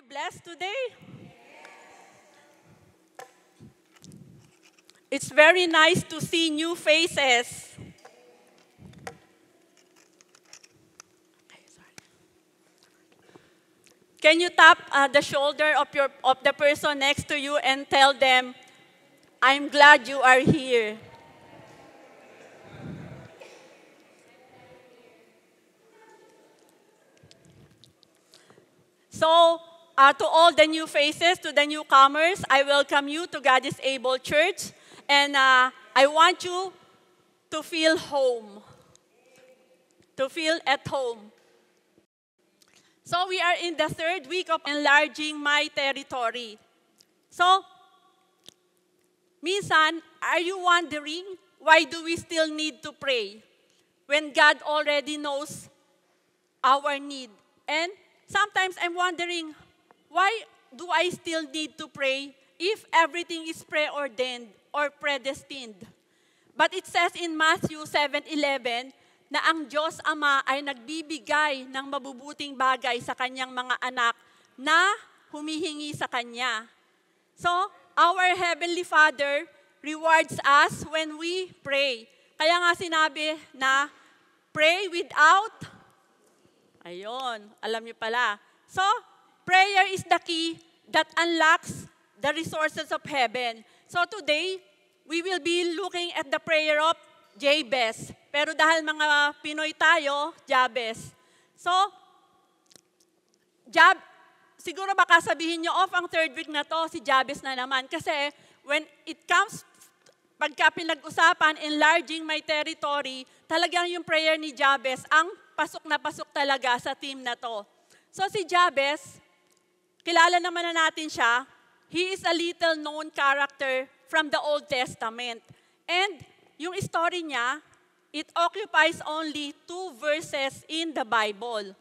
blessed today? It's very nice to see new faces. Can you tap the shoulder of the person next to you and tell them, I'm glad you are here. So, to all the new faces, to the newcomers, I welcome you to God is Able Church. And I want you to feel home, to feel at home. So we are in the third week of enlarging my territory. So, minsan, are you wondering why do we still need to pray when God already knows our need? And sometimes I'm wondering, why do I still need to pray if everything is preordained or predestined? But it says in Matthew 7:11 na ang Diyos Ama ay nagbibigay ng mabubuting bagay sa kanyang mga anak na humihingi sa Kanya. So, our Heavenly Father rewards us when we pray. Kaya nga sinabi na pray without, ayun, alam niyo pala. So, prayer is the key that unlocks the resources of heaven. So today, we will be looking at the prayer of Jabez. Pero dahil mga Pinoy tayo, Jabez. So, siguro baka sabihin nyo, ang third week na to, si Jabez na naman. Kasi when it comes, pagka pinag-usapan, enlarging my territory, talagang yung prayer ni Jabez, ang pasok na pasok talaga sa team na to. So si Jabez, kilala naman na natin siya. He is a little known character from the Old Testament. And yung story niya, it occupies only 2 verses in the Bible.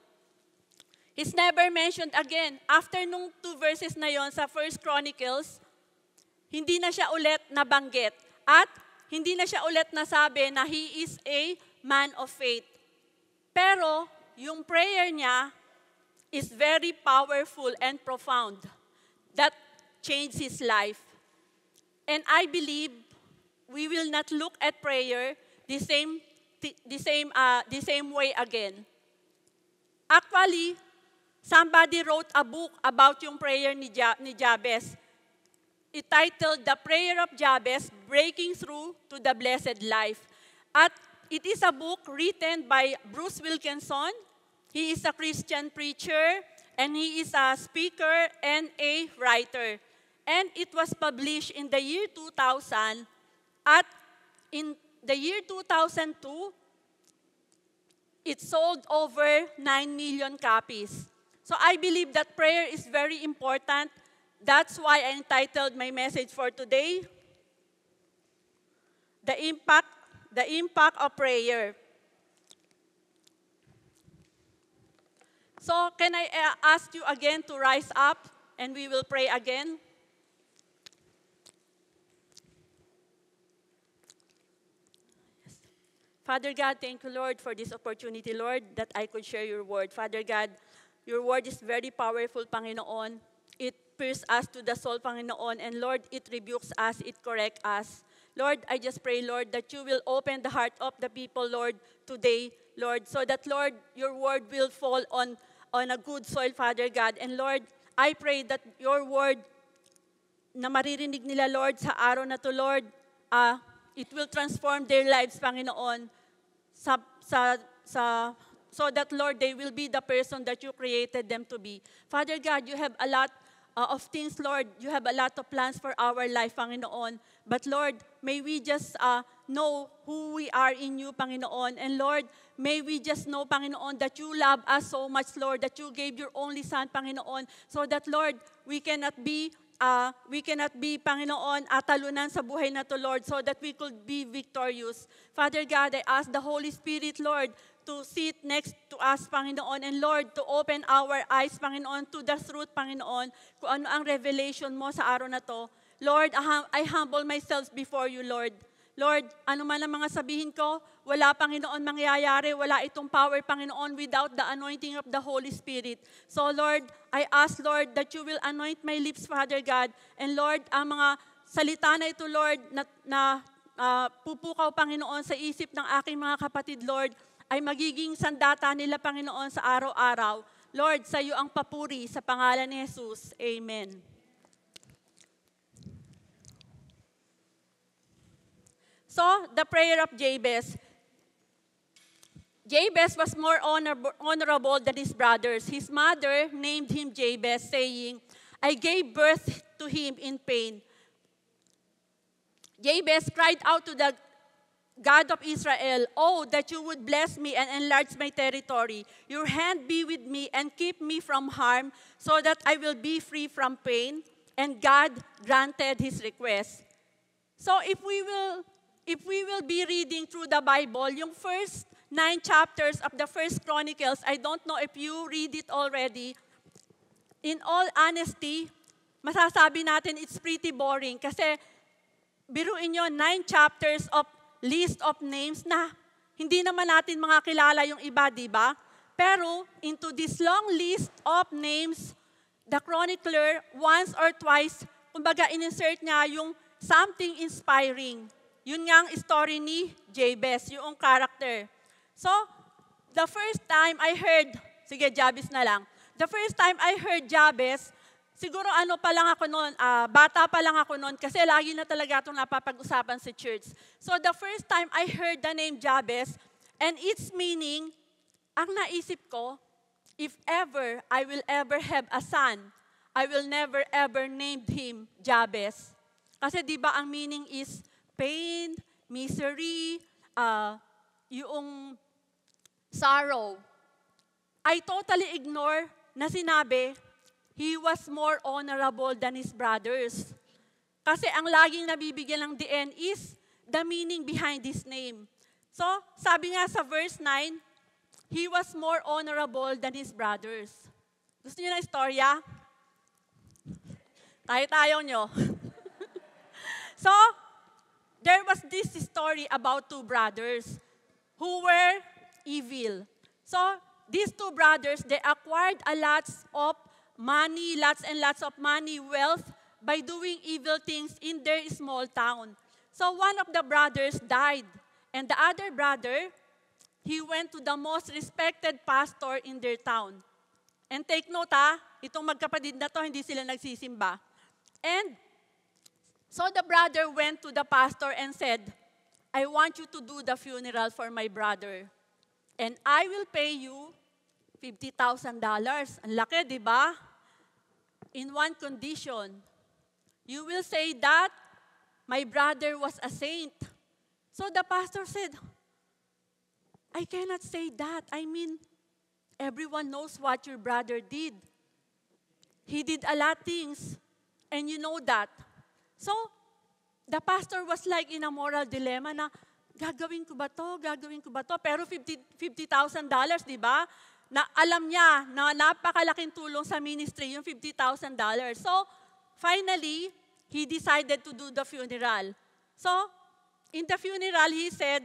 He's never mentioned again. After nung 2 verses na yon sa 1 Chronicles, hindi na siya ulit nabanggit. At hindi na siya ulit nasabi na he is a man of faith. Pero yung prayer niya is very powerful and profound. That changed his life. And I believe we will not look at prayer the same way again. Actually, somebody wrote a book about yung prayer ni Jabez. It titled The Prayer of Jabez, Breaking Through to the Blessed Life. At it is a book written by Bruce Wilkinson. He is a Christian preacher, and he is a speaker and a writer. And it was published in the year 2000. At in the year 2002, it sold over 9 million copies. So I believe that prayer is very important. That's why I entitled my message for today, The Impact of Prayer. So can I ask you again to rise up and we will pray again? Father God, thank you, Lord, for this opportunity, Lord, that I could share your word. Father God, your word is very powerful, Panginoon. It pierces us to the soul, Panginoon, and Lord, it rebukes us, it corrects us. Lord, I just pray, Lord, that you will open the heart of the people, Lord, today, Lord, so that, Lord, your word will fall on a good soil, Father God. And Lord, I pray that your word na maririnig nila, Lord, sa araw na to, Lord, it will transform their lives, Panginoon, so that, Lord, they will be the person that you created them to be. Father God, you have a lot of things, Lord. You have a lot of plans for our life, Panginoon. But, Lord, may we just know who we are in you, Panginoon. And, Lord, may we just know, Panginoon, that you love us so much, Lord, that you gave your only Son, Panginoon, so that, Lord, we cannot be, Panginoon, talunan sa buhay na to, Lord, so that we could be victorious. Father God, I ask the Holy Spirit, Lord, to sit next to us, Panginoon, and Lord, to open our eyes, Panginoon, to the truth, Panginoon, kung ano ang revelation mo sa araw na to. Lord, I humble myself before you, Lord. Lord, ano man ang mga sabihin ko, wala, Panginoon, mangyayari. Wala itong power, Panginoon, without the anointing of the Holy Spirit. So, Lord, I ask, Lord, that you will anoint my lips, Father God. And Lord, ang mga salita na ito, Lord, na pupukaw, Panginoon, sa isip ng aking mga kapatid, Lord, ay magiging sandata nila, Panginoon, sa araw-araw. Lord, sa iyo ang papuri sa pangalan ni Jesus. Amen. So, the prayer of Jabez. Jabez was more honorable than his brothers. His mother named him Jabez, saying, I gave birth to him in pain. Jabez cried out to the God of Israel, oh, that you would bless me and enlarge my territory. Your hand be with me and keep me from harm so that I will be free from pain. And God granted his request. So if we will be reading through the Bible, yung first 9 chapters of the First Chronicles, I don't know if you read it already. In all honesty, masasabi natin it's pretty boring kasi biruin nyo 9 chapters of list of names na hindi naman natin mga kilala yung iba, di ba? Pero into this long list of names, the chronicler once or twice, kumbaga in-insert niya yung something inspiring. Yun nga ang story ni Jabez, yung character. So, the first time I heard, sige, Jabez na lang. The first time I heard Jabez, siguro ano pa lang ako noon, bata pa lang ako noon kasi lagi na talaga itong napapag-usapan sa church. So, the first time I heard the name Jabez, and its meaning, ang naisip ko, if ever I will ever have a son, I will never ever name him Jabez. Kasi di ba ang meaning is pain, misery, yung sorrow. I totally ignore na sinabi, he was more honorable than his brothers. Kasi ang laging nabibigyan ng DN is the meaning behind his name. So, sabi nga sa verse 9, he was more honorable than his brothers. Gusto niyo na istorya? Tayo-tayo nyo. So, there was this story about 2 brothers who were evil. So, these 2 brothers, they acquired a lots of money, lots and lots of money, wealth, by doing evil things in their small town. So, one of the brothers died, and the other brother, he went to the most respected pastor in their town. And take note itong magkapatid na to, hindi sila nagsisimba. And so the brother went to the pastor and said, I want you to do the funeral for my brother. And I will pay you $50,000. Ang laki, di ba? In one condition. You will say that my brother was a saint. So the pastor said, I cannot say that. I mean, everyone knows what your brother did. He did a lot of things, and you know that. So, the pastor was like in a moral dilemma na, gagawin ko ba to? Gagawin ko ba to? Pero $50,000, di ba? Na alam niya na napakalaking tulong sa ministry, yung $50,000. So, finally, he decided to do the funeral. So, in the funeral, he said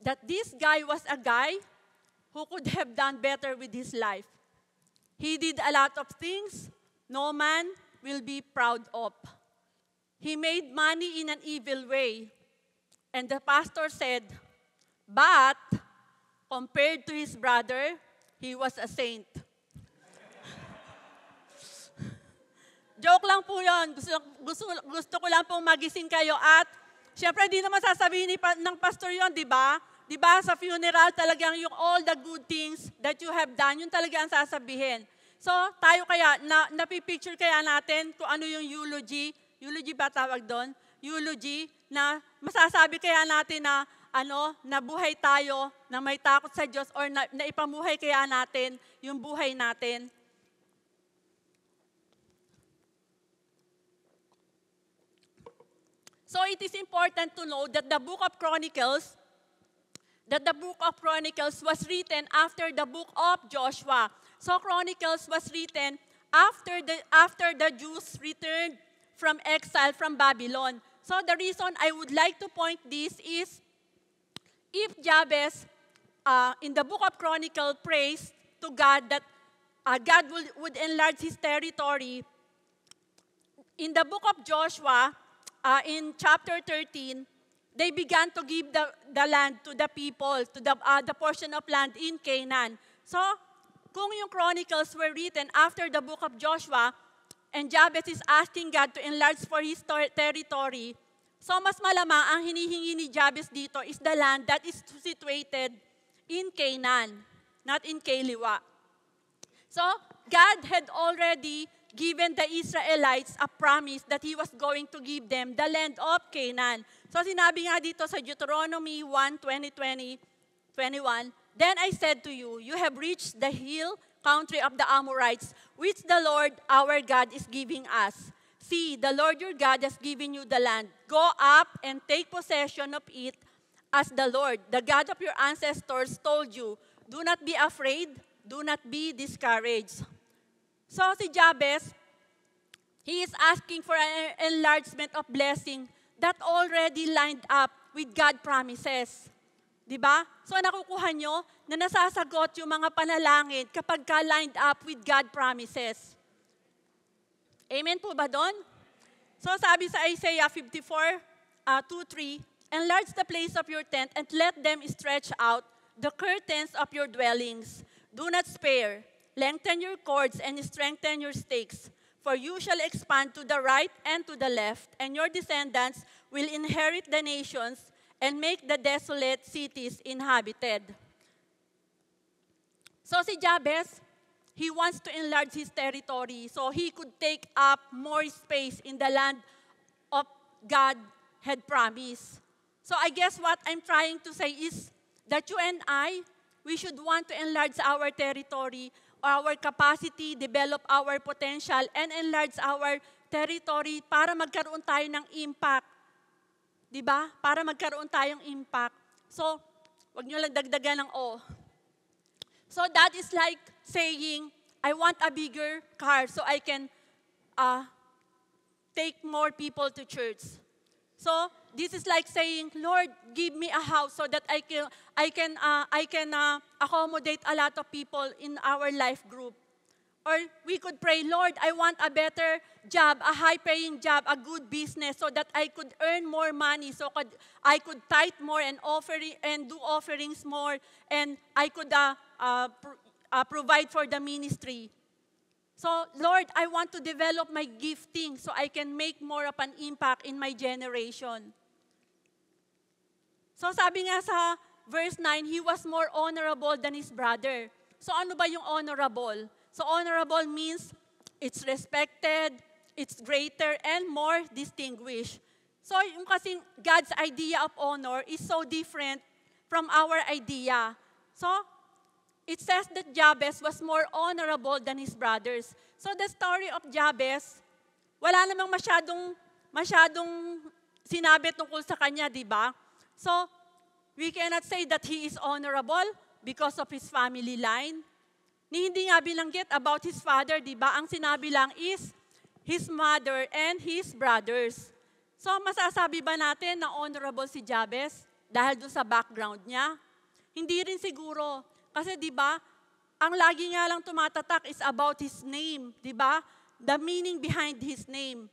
that this guy was a guy who could have done better with his life. He did a lot of things no man will be proud of. He made money in an evil way. And the pastor said, but compared to his brother, he was a saint. Joke lang po yun. Gusto ko lang pong magising kayo. At syempre, di naman sasabihin ng pastor yun, di ba? Di ba sa funeral talagang yung all the good things that you have done, yun talaga ang sasabihin. So, tayo kaya, napipicture kaya natin kung ano yung eulogy. Eulogy ba tawag doon? Eulogy na masasabi kaya natin na nabuhay tayo, na may takot sa Diyos, or na ipamuhay kaya natin yung buhay natin. So it is important to know that the book of Chronicles was written after the book of Joshua. So Chronicles was written after the Jews returned from exile from Babylon. So the reason I would like to point this is, if Jabez, in the book of Chronicles, prays to God that God would enlarge his territory, in the book of Joshua, in chapter 13, they began to give the land to the people, to the portion of land in Canaan. So, kung yung Chronicles were written after the book of Joshua, and Jabez is asking God to enlarge for his territory, so mas malamang ang hinihingi ni Jabez dito is the land that is situated in Canaan, not in Keliwa. So, God had already given the Israelites a promise that He was going to give them the land of Canaan. So, sinabi nga dito sa Deuteronomy 1:20-21, "Then I said to you, you have reached the hill country of the Amorites, which the Lord our God is giving us. See, the Lord your God has given you the land. Go up and take possession of it, as the Lord, the God of your ancestors, told you. Do not be afraid, do not be discouraged." So si Jabez, he is asking for an enlargement of blessing that already lined up with God promises. Diba? So nakukuha nyo na nasasagot yung mga panalangin kapag ka lined up with God promises. Amen po ba doon? So sabi sa Isaiah 54:2-3, "Enlarge the place of your tent and let them stretch out the curtains of your dwellings. Do not spare. Lengthen your cords and strengthen your stakes. For you shall expand to the right and to the left, and your descendants will inherit the nations and make the desolate cities inhabited." So si Jabez, he wants to enlarge his territory so he could take up more space in the land of God had promised. So I guess what I'm trying to say is that you and I, we should want to enlarge our territory, our capacity, develop our potential, and enlarge our territory para magkaroon tayo ng impact. Diba? Para magkaroon tayong impact. So, wag nyo lang dagdagan ng "o." So that is like saying, I want a bigger car so I can take more people to church. So this is like saying, "Lord, give me a house so that I can accommodate a lot of people in our life group." Or we could pray, "Lord, I want a better job, a high-paying job, a good business so that I could earn more money, so I could tithe more and do offerings more, and I could provide for the ministry." So, "Lord, I want to develop my gifting so I can make more of an impact in my generation." So sabi nga sa verse 9, he was more honorable than his brother. So ano ba yung honorable? So honorable means it's respected, it's greater, and more distinguished. So yung kasing God's idea of honor is so different from our idea. So it says that Jabez was more honorable than his brothers. So the story of Jabez, wala namang masyadong sinabi tungkol sa kanya, di ba? So, we cannot say that he is honorable because of his family line. Hindi nga binanggit about his father, di ba? Ang sinabi lang is his mother and his brothers. So, masasabi ba natin na honorable si Jabez dahil dun sa background niya? Hindi rin siguro. Kasi di ba, ang lagi nga lang tumatatak is about his name, di ba? The meaning behind his name.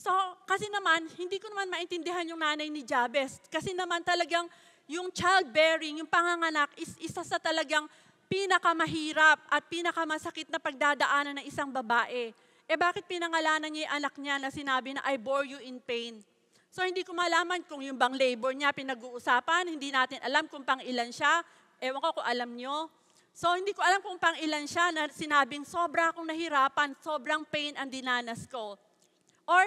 So, kasi naman, hindi ko naman maintindihan yung nanay ni Jabez. Kasi naman talagang yung childbearing, yung panganganak, is isa sa talagang pinakamahirap at pinakamasakit na pagdadaanan ng isang babae. Bakit pinangalanan niya yung anak niya na sinabi na, "I bore you in pain"? So, hindi ko malaman kung yung bang labor niya pinag-uusapan. Hindi natin alam kung pang ilan siya. Ewan ko kung alam nyo. So, hindi ko alam kung pang ilan siya na sinabing, "Sobra akong nahirapan, sobrang pain ang dinanas ko." Or,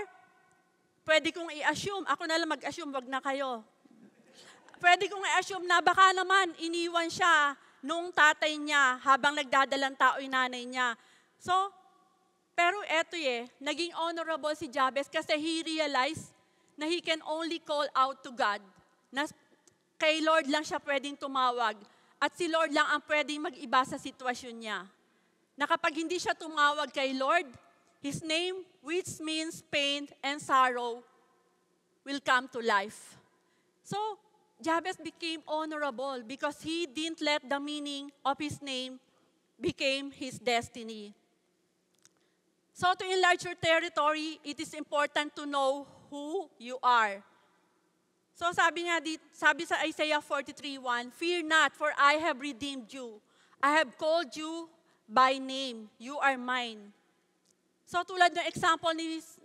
pwede kong i-assume, ako na lang mag-assume, wag na kayo. Pwede kong i-assume na baka naman iniwan siya nung tatay niya habang nagdadalang tao yung nanay niya. So, pero eto naging honorable si Jabez kasi he realized na he can only call out to God. Na kay Lord lang siya pwedeng tumawag. At si Lord lang ang pwedeng mag-iba sa sitwasyon niya. Na kapag hindi siya tumawag kay Lord, His name, which means pain and sorrow, will come to life. So, Jabez became honorable because he didn't let the meaning of his name become his destiny. So to enlarge your territory, it is important to know who you are. So sabi sa Isaiah 43:1, "Fear not, for I have redeemed you. I have called you by name. You are mine." So tulad ng example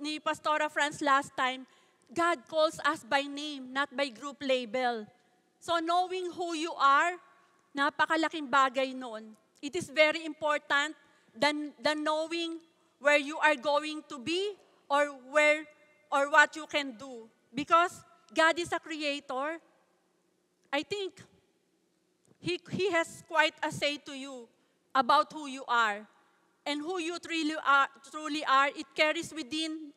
ni Pastora Franz last time, God calls us by name, not by group label. So knowing who you are, napakalaking bagay noon. It is very important than knowing where you are going to be or what you can do. Because God is a creator. I think He has quite a say to you about who you are. And who you truly are, it carries within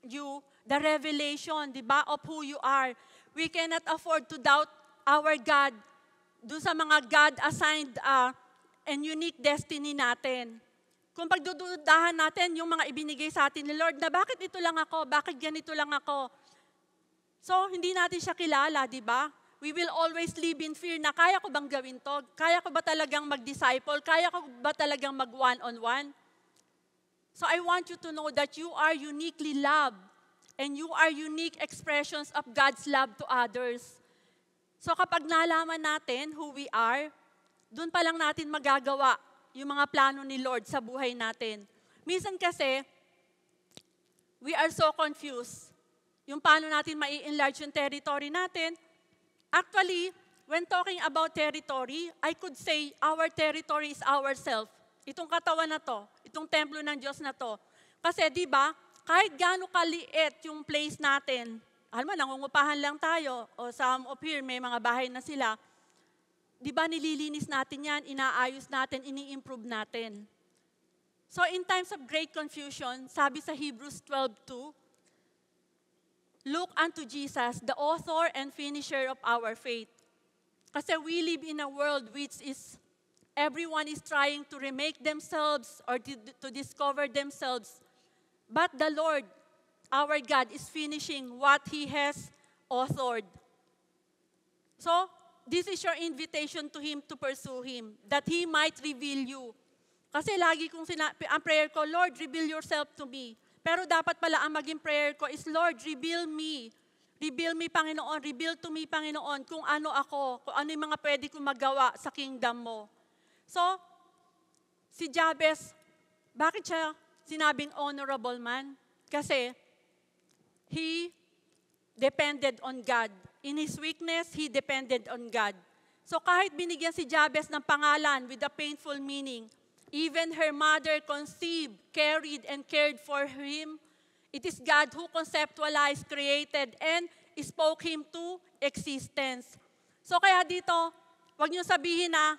you the revelation, di ba, of who you are. We cannot afford to doubt our God dun sa mga God-assigned and unique destiny natin. Kung pagdududahan natin yung mga ibinigay sa atin ni Lord na bakit ito lang ako, bakit ganito lang ako. So, hindi natin siya kilala, di ba? We will always live in fear na kaya ko bang gawin to? Kaya ko ba talagang mag-disciple? Kaya ko ba talagang mag-one-on-one? So I want you to know that you are uniquely loved and you are unique expressions of God's love to others. So kapag nalaman natin who we are, dun pa lang natin magagawa yung mga plano ni Lord sa buhay natin. Minsan kasi, we are so confused. Yung paano natin mai-enlarge yung territory natin. Actually, when talking about territory, I could say our territory is ourselves. Itong katawan na to, itong templo ng Diyos na to. Kasi di ba, kahit gaano kaliit yung place natin, alam mo, nangungupahan lang tayo, o some of here, may mga bahay na sila, di ba nililinis natin yan, inaayos natin, ini-improve natin. So in times of great confusion, sabi sa Hebrews 12:2, "Look unto Jesus, the author and finisher of our faith." Kasi we live in a world which is, everyone is trying to remake themselves or to discover themselves. But the Lord, our God, is finishing what He has authored. So, this is your invitation to Him to pursue Him, that He might reveal you. Kasi lagi kong ang prayer ko, Lord, reveal yourself to me. Pero dapat pala ang maging prayer ko is, Lord, reveal me. Reveal me, Panginoon. Reveal to me, Panginoon, kung ano ako, kung ano yung mga pwede kong magawa sa kingdom mo. So, si Jabez, bakit siya sinabing honorable man? Kasi, he depended on God. In his weakness, he depended on God. So kahit binigyan si Jabez ng pangalan with a painful meaning, even her mother conceived, carried, and cared for him, it is God who conceptualized, created, and spoke him to existence. So kaya dito, wag niyo sabihin na,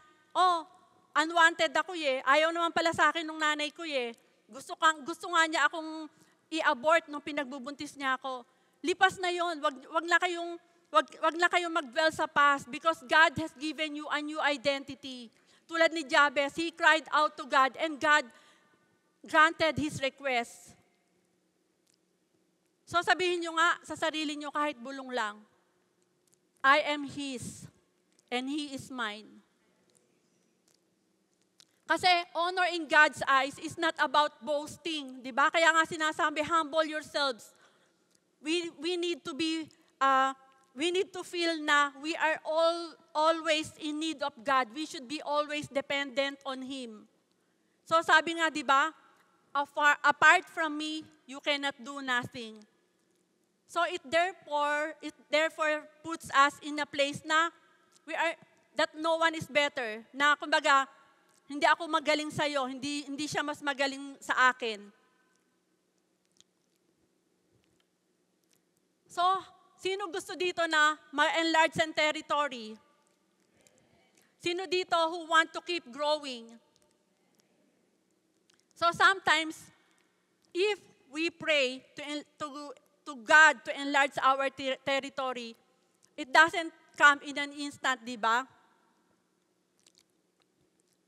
unwanted ako ayaw naman pala sa akin ng nanay ko gusto nga niya akong i-abort nung pinagbubuntis niya ako. Lipas na yon, wag na kayong mag-dwell sa past because God has given you a new identity. Tulad ni Jabez, he cried out to God and God granted his request. So sabihin nyo nga sa sarili nyo kahit bulong lang, I am His and He is mine. Kasi honor in God's eyes is not about boasting, di ba? Kaya nga sinasabi, humble yourselves. We need to be, we need to feel na we are always in need of God. We should be always dependent on Him. So sabi nga, di ba, apart from me, you cannot do nothing. So it therefore puts us in a place na that no one is better. Na kumbaga, hindi ako magaling sa iyo, hindi siya mas magaling sa akin. So, sino gusto dito na ma-enlarge ang territory? Sino dito who want to keep growing? So sometimes, if we pray to God to enlarge our territory, it doesn't come in an instant, di ba?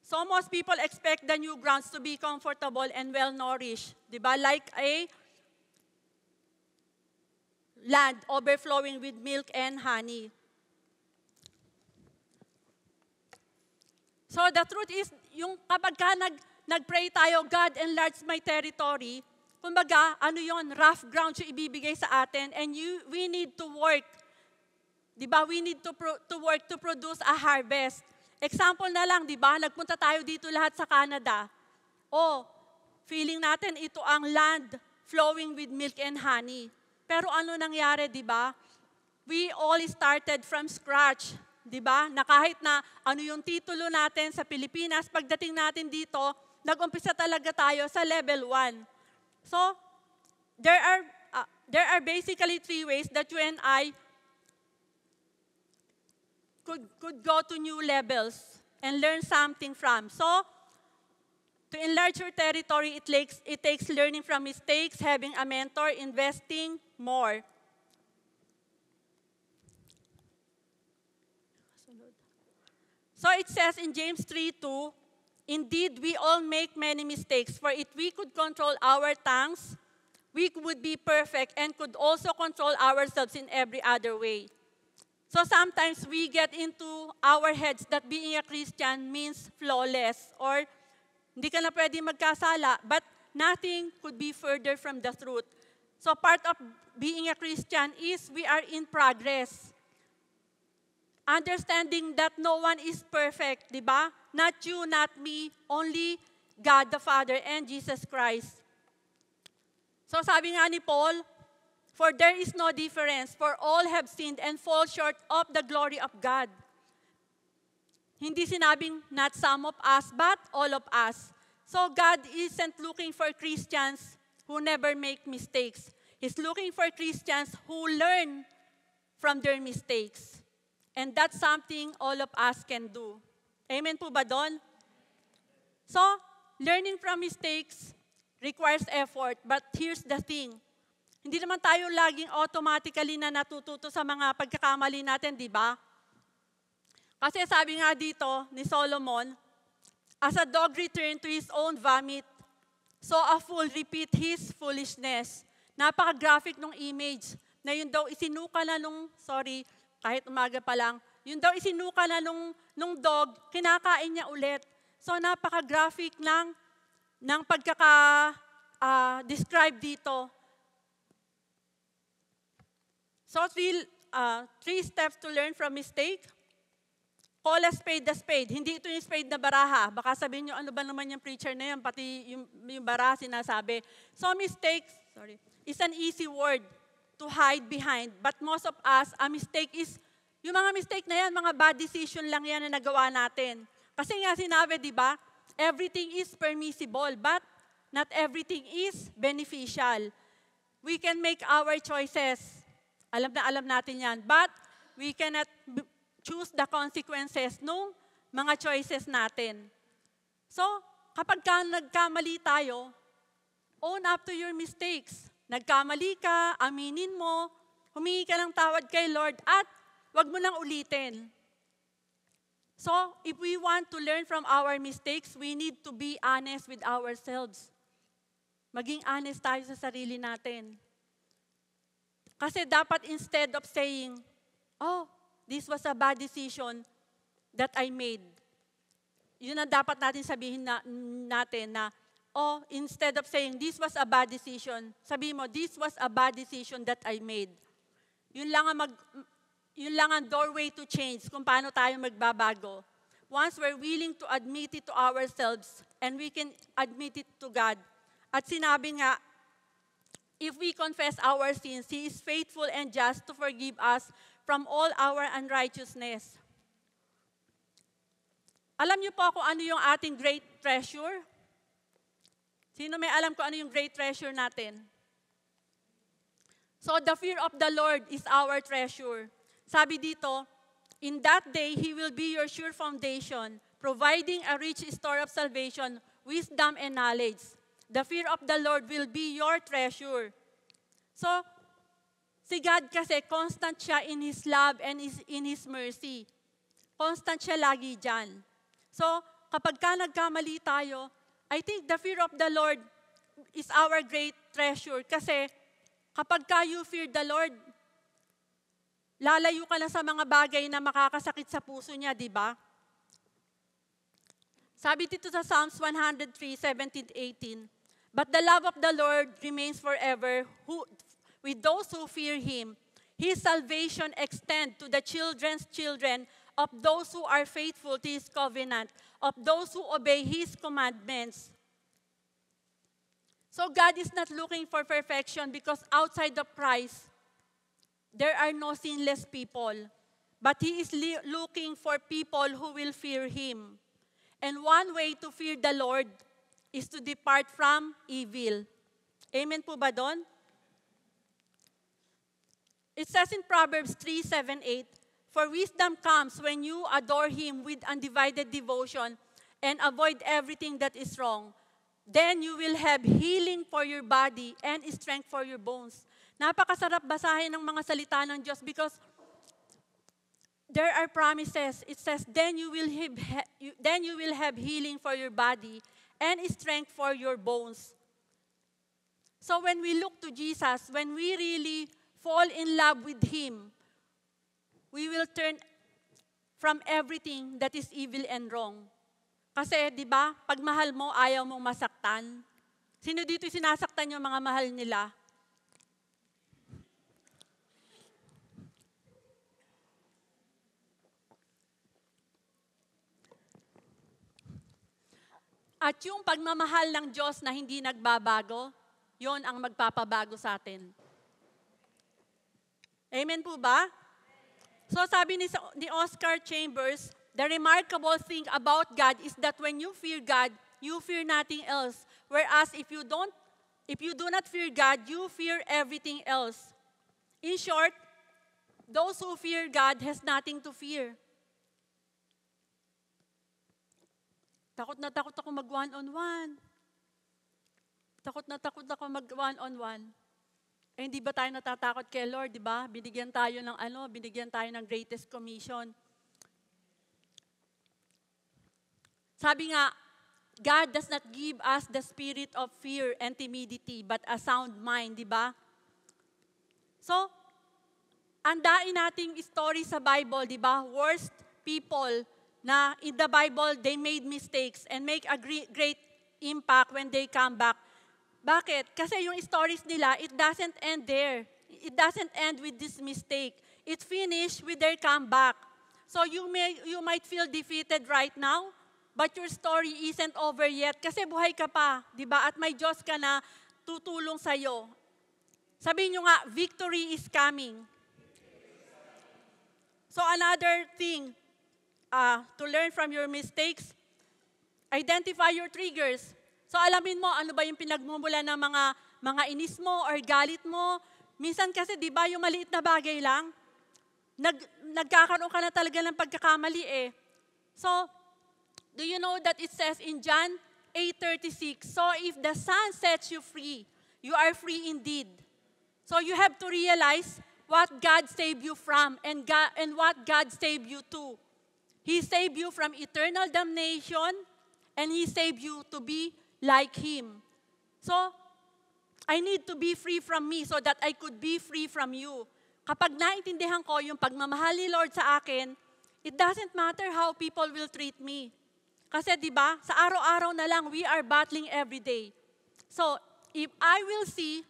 So most people expect the new grounds to be comfortable and well-nourished, di ba? Like land overflowing with milk and honey. So the truth is, yung kapag ka nag-pray tayo, God enlarge my territory, kumbaga, ano yon, rough ground yung ibibigay sa atin, and we need to work. Diba? We need to work to produce a harvest. Example na lang, diba? Nagpunta tayo dito lahat sa Canada. Feeling natin ito ang land flowing with milk and honey. Pero ano nangyari, diba? We all started from scratch. Diba? Na kahit na ano yung titulo natin sa Pilipinas, pagdating natin dito, nag-umpisa talaga tayo sa level 1. So, there are basically 3 ways that you and I could go to new levels and learn something from. So, to enlarge your territory, it takes learning from mistakes, having a mentor, investing more. So it says in James 3:2, indeed, we all make many mistakes, for if we could control our tongues, we would be perfect and could also control ourselves in every other way. So sometimes we get into our heads that being a Christian means flawless or hindi ka na pwede magkasala, but nothing could be further from the truth. So part of being a Christian is we are in progress. Understanding that no one is perfect, di ba? Not you, not me, only God the Father and Jesus Christ. So sabi nga ni Paul, for there is no difference, for all have sinned and fall short of the glory of God. Hindi sinabing not some of us, but all of us. So God isn't looking for Christians who never make mistakes. He's looking for Christians who learn from their mistakes. And that's something all of us can do. Amen po ba doon? So, learning from mistakes requires effort. But here's the thing. Hindi naman tayo laging automatically na natututo sa mga pagkakamali natin, di ba? Kasi sabi nga dito ni Solomon, as a dog returned to his own vomit, so a fool repeat his foolishness. Napaka-graphic nung image na yun daw isinuka na kahit umaga pa lang, yun daw isinuka na nung dog, kinakain niya ulit. So napaka-graphic ng pagkaka-describe dito. So 3 steps to learn from mistake. Call a spade a spade. Hindi ito yung spade na baraha. Baka sabihin nyo, ano ba naman yung preacher na yan, pati yung baraha sinasabi. So mistakes, is an easy word to hide behind. But most of us, a mistake is, yung mga mistake na yan, mga bad decision lang yan na nagawa natin. Kasi nga sinabi, di ba, everything is permissible, but not everything is beneficial. We can make our choices. Alam natin yan. But we cannot choose the consequences ng mga choices natin. So, kapag nagkamali tayo, own up to your mistakes. Nagkamali ka, aminin mo, humingi ka ng tawad kay Lord, at wag mo nang ulitin. So, if we want to learn from our mistakes, we need to be honest with ourselves. Maging honest tayo sa sarili natin. Kasi dapat instead of saying, this was a bad decision that I made. Yun ang dapat natin sabihin natin na, instead of saying, this was a bad decision, sabihin mo, this was a bad decision that I made. Yun lang ang doorway to change kung paano tayo magbabago. Once we're willing to admit it to ourselves and we can admit it to God. At sinabi nga, if we confess our sins, He is faithful and just to forgive us from all our unrighteousness. Alam niyo po kung ano yung ating great treasure? Sino may alam kung ano yung great treasure natin? So the fear of the Lord is our treasure. Sabi dito, in that day, He will be your sure foundation, providing a rich store of salvation, wisdom, and knowledge. The fear of the Lord will be your treasure. So, si God kasi, constant siya in His love and in His mercy. Constant siya lagi dyan. So, kapag nagkamali tayo, I think the fear of the Lord is our great treasure. Kasi, kapag you fear the Lord, lalayo ka na sa mga bagay na makakasakit sa puso niya, di ba? Sabi dito sa Psalms 103:17-18, "But the love of the Lord remains forever with those who fear Him. His salvation extends to the children's children of those who are faithful to His covenant, of those who obey His commandments." So God is not looking for perfection because outside of Christ, there are no sinless people. But He is looking for people who will fear Him. And one way to fear the Lord is to depart from evil. Amen po ba doon? It says in Proverbs 3:7-8, "For wisdom comes when you adore Him with undivided devotion and avoid everything that is wrong. Then you will have healing for your body and strength for your bones." Napakasarap basahin ng mga salita ng Diyos because there are promises. It says, then you will have healing for your body and strength for your bones. So when we look to Jesus, when we really fall in love with Him, we will turn from everything that is evil and wrong. Kasi, di ba, pag mahal mo, ayaw mong masaktan. Sino dito sinasaktan yung mga mahal nila? At yung pagmamahal ng Diyos na hindi nagbabago, yon ang magpapabago sa atin. Amen po ba? So sabi ni Oscar Chambers, the remarkable thing about God is that when you fear God, you fear nothing else. Whereas if you do not fear God, you fear everything else. In short, those who fear God has nothing to fear. Takot na takot ako mag one-on-one. Takot na takot ako mag one-on-one. Eh, hindi ba tayo natatakot kay Lord, di ba? Binigyan tayo ng greatest commission. Sabi nga, God does not give us the spirit of fear and timidity, but a sound mind, di ba? So, andain nating story sa Bible, di ba? Worst people na in the Bible, they made mistakes and make a great impact when they come back. Bakit? Kasi yung stories nila, it doesn't end there. It doesn't end with this mistake. It finished with their comeback. So you might feel defeated right now, but your story isn't over yet kasi buhay ka pa, di ba? At may Diyos ka na tutulong sa'yo. Sabihin nyo nga, victory is coming. So another thing, to learn from your mistakes, identify your triggers. So alamin mo, ano ba yung pinagmumula ng mga inis mo or galit mo. Minsan kasi, di ba, yung maliit na bagay lang, nagkakaroon ka na talaga ng pagkakamali eh. So, do you know that it says in John 8:36, "So if the Son sets you free, you are free indeed." So you have to realize what God saved you from and what God saved you to. He saved you from eternal damnation, and He saved you to be like Him. So, I need to be free from me so that I could be free from you. Kapag naintindihan ko yung pagmamahal ni Lord sa akin, it doesn't matter how people will treat me. Kasi di ba, sa araw-araw na lang, we are battling every day. So, if I will see,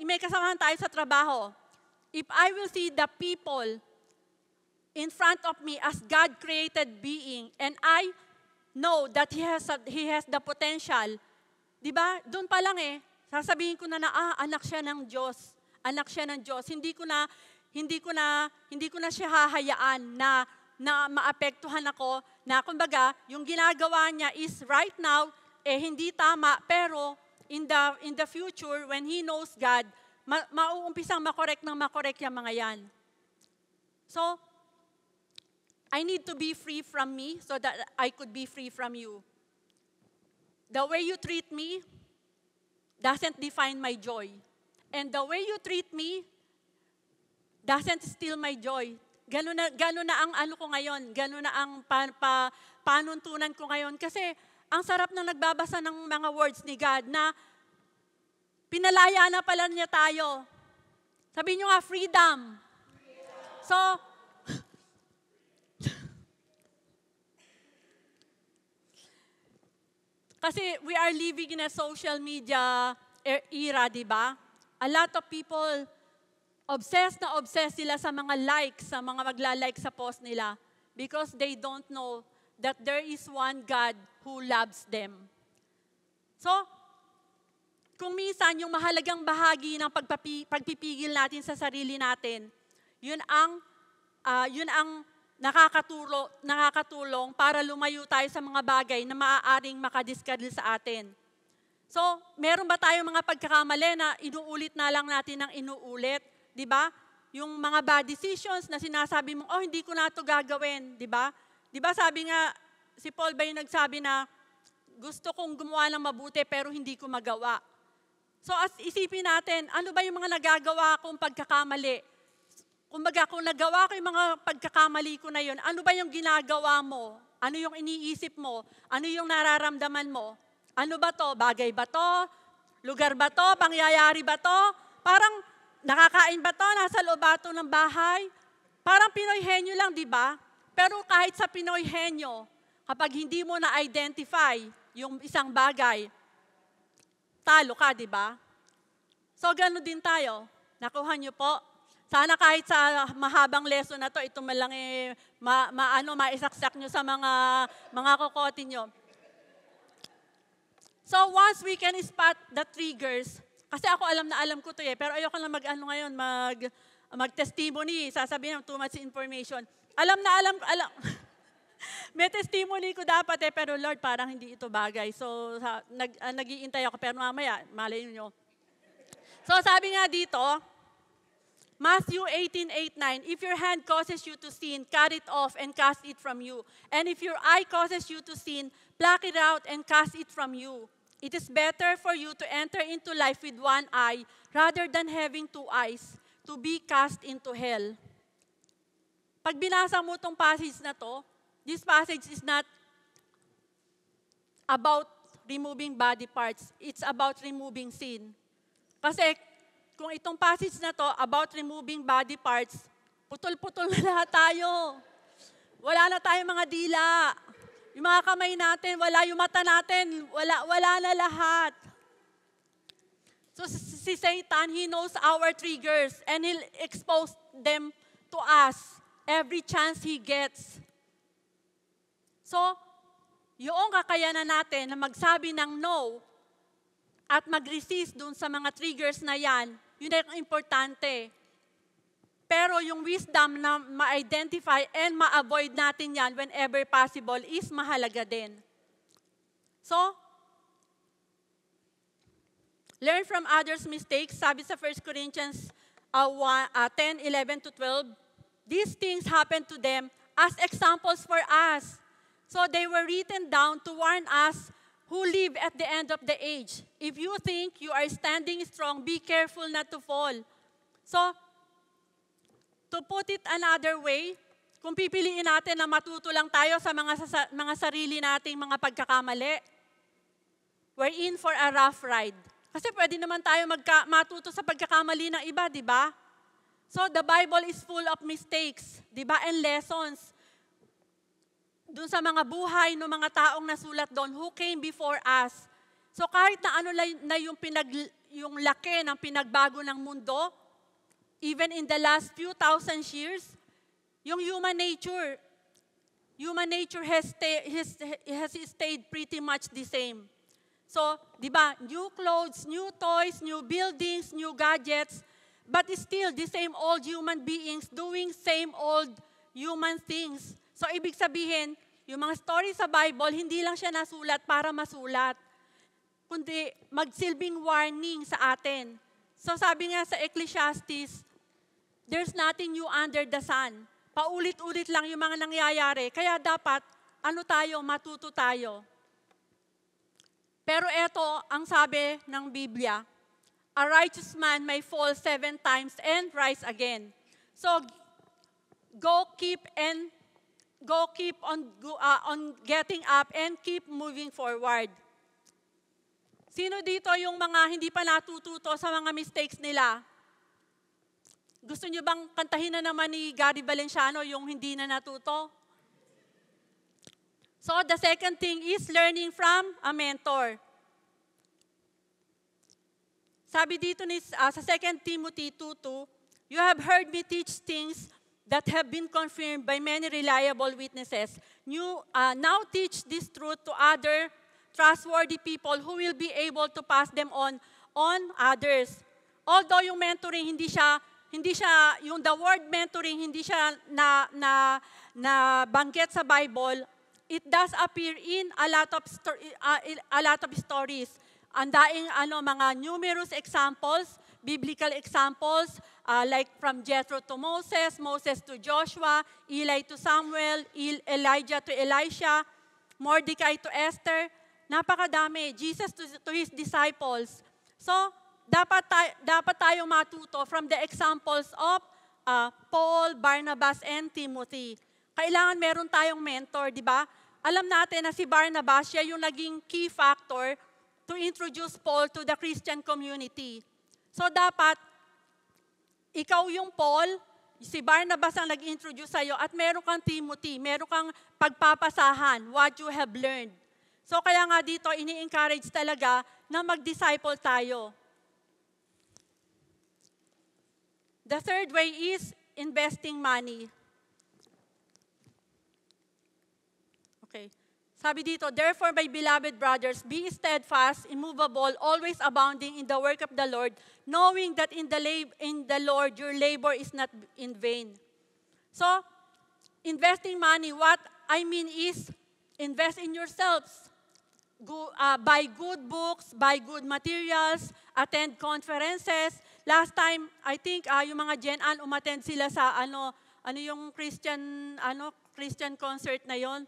may kasamahan tayo sa trabaho. If I will see the people in front of me as God-created being, and I know that He has the potential, di ba? Doon pa lang sasabihin ko na anak siya ng Diyos. Anak siya ng Diyos. Hindi ko na siya hahayaan na maapektuhan ako, na kumbaga, yung ginagawa niya is right now, hindi tama, pero in the future, when he knows God, mauumpisang makorek yung mga yan. So, I need to be free from me so that I could be free from you. The way you treat me doesn't define my joy. And the way you treat me doesn't steal my joy. Ganun na ang ano ko ngayon. Ganun na ang panuntunan ko ngayon. Kasi ang sarap na nagbabasa ng mga words ni God na pinalaya na pala niya tayo. Sabihin nyo nga, freedom. So, kasi we are living in a social media era, di ba? A lot of people, obsessed sila sa mga likes, sa mga magla-like sa post nila because they don't know that there is one God who loves them. So, kung minsan yung mahalagang bahagi ng pagpipigil natin sa sarili natin, yun ang nakakatulong para lumayo tayo sa mga bagay na maaaring makadiscardle sa atin. So, meron ba tayong mga pagkakamali na inuulit na lang natin ng inuulit? Di ba? Yung mga bad decisions na sinasabi mo, oh, hindi ko na ito gagawin. Di ba? Di ba sabi nga, si Paul ba yung nagsabi na, gusto kong gumawa ng mabuti pero hindi ko magawa. So, isipin natin, ano ba yung mga nagagawa kong pagkakamali? Kumbaga, kung nagawa ko yung mga pagkakamali ko na yun, ano ba yung ginagawa mo? Ano yung iniisip mo? Ano yung nararamdaman mo? Ano ba to? Bagay ba to? Lugar ba to? Pangyayari ba to? Parang nakakain ba to? Nasa loob ba to ng bahay? Parang Pinoy henyo lang, di ba? Pero kahit sa Pinoy henyo, kapag hindi mo na-identify yung isang bagay, talo ka, di ba? So, gano'n din tayo. Nakuha niyo po? Sana kahit sa mahabang lesson na to, ito malang maisaksak nyo sa mga kokote nyo. So, once we can spot the triggers, kasi ako alam na alam ko to pero ayoko lang mag-testimony, sasabihin too much information. Alam. May testimony ko dapat pero Lord, parang hindi ito bagay. So, nag-iintay ako, pero mamaya, malay nyo. So, sabi nga dito, Matthew 18:8-9, if your hand causes you to sin, cut it off and cast it from you. And if your eye causes you to sin, pluck it out and cast it from you. It is better for you to enter into life with one eye rather than having two eyes, to be cast into hell. Pag binasa mo itong passage na to, this passage is not about removing body parts. It's about removing sin. Kasi kung itong passage na to about removing body parts, putol-putol na lahat tayo. Wala na tayong mga dila. Yung mga kamay natin, wala yung mata natin, wala na lahat. So si Satan, he knows our triggers and he'll expose them to us every chance he gets. So, yung kakayanan natin na magsabi ng no at mag-resist dun sa mga triggers na yan, yun ay importante. Pero yung wisdom na ma-identify and ma-avoid natin yan whenever possible is mahalaga din. So, learn from others' mistakes. Sabi sa 1 Corinthians 10:11-12, these things happened to them as examples for us. So they were written down to warn us who live at the end of the age. If you think you are standing strong, be careful not to fall. So, to put it another way, kung pipiliin natin na matuto lang tayo sa mga sarili nating mga pagkakamali, we're in for a rough ride. Kasi pwede naman tayo matuto sa pagkakamali ng iba, di ba? So the Bible is full of mistakes, di ba? And lessons. Doon sa mga buhay ng mga taong nasulat doon, who came before us. So kahit na ano na yung laki ng pinagbago ng mundo, even in the last few thousand years, yung human nature has stayed pretty much the same. So, di ba, new clothes, new toys, new buildings, new gadgets, but still the same old human beings doing same old human things. So, ibig sabihin, yung mga story sa Bible, hindi lang siya nasulat para masulat, kundi magsilbing warning sa atin. So, sabi nga sa Ecclesiastes, there's nothing new under the sun. Paulit-ulit lang yung mga nangyayari. Kaya dapat, matuto tayo. Pero ito, ang sabi ng Biblia, a righteous man may fall 7 times and rise again. So, keep on getting up and keep moving forward. Sino dito yung mga hindi pa natututo sa mga mistakes nila? Gusto niyo bang kantahin na naman ni Gary Valenciano yung hindi na natuto? So the second thing is learning from a mentor. Sabi dito sa 2 Timothy 2:2, you have heard me teach things that have been confirmed by many reliable witnesses. Now teach this truth to other trustworthy people who will be able to pass them on others. Although yung mentoring hindi siya yung the word mentoring hindi siya na banggit sa Bible, it does appear in a lot of stories. Ang daing mga numerous examples, biblical examples, like from Jethro to Moses, Moses to Joshua, Eli to Samuel, Elijah to Elisha, Mordecai to Esther. Napakadami. Jesus to his disciples. So, dapat tayong matuto from the examples of Paul, Barnabas, and Timothy. Kailangan meron tayong mentor, di ba? Alam natin na si Barnabas, siya yung naging key factor to introduce Paul to the Christian community. So dapat, ikaw yung Paul, si Barnabas ang nag-introduce sa'yo, at meron kang Timothy, meron kang pagpapasahan, what you have learned. So kaya nga dito, ini-encourage talaga na mag-disciple tayo. The third way is investing money. Okay. Sabi dito, therefore, my beloved brothers, be steadfast, immovable, always abounding in the work of the Lord, knowing that in the Lord your labor is not in vain. So, investing money, what I mean is, invest in yourselves. Buy good books, buy good materials, attend conferences. Last time, I think yung mga Gen An umattend sila sa yung Christian concert na yon.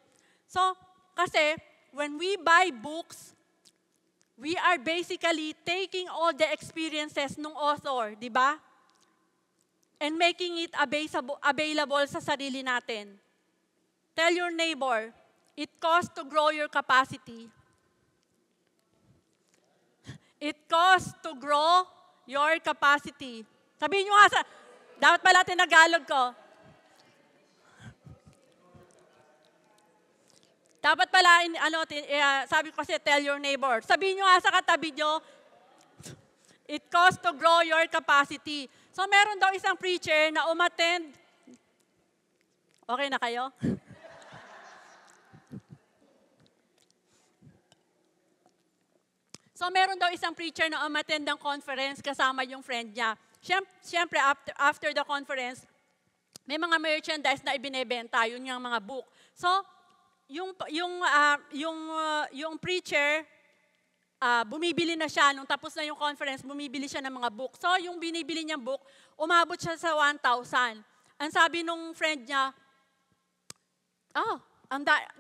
So, kasi when we buy books, we are basically taking all the experiences ng author, di ba? And making it available sa sarili natin. Tell your neighbor, it costs to grow your capacity. It costs to grow your capacity. Sabihin nyo nga dapat pala tinagalog ko. Dapat pala, sabi ko kasi, tell your neighbor. Sabihin nyo nga sa katabi nyo, it costs to grow your capacity. So meron daw isang preacher na umattend. Okay na kayo? So meron daw isang preacher na umattend ng conference kasama yung friend niya. Siyempre, after the conference, may mga merchandise na ibinebenta, yun yung mga book. So, yung preacher, bumibili na siya, nung tapos na yung conference, bumibili siya ng mga book. So, yung binibili niyang book, umabot siya sa 1,000. Ang sabi nung friend niya,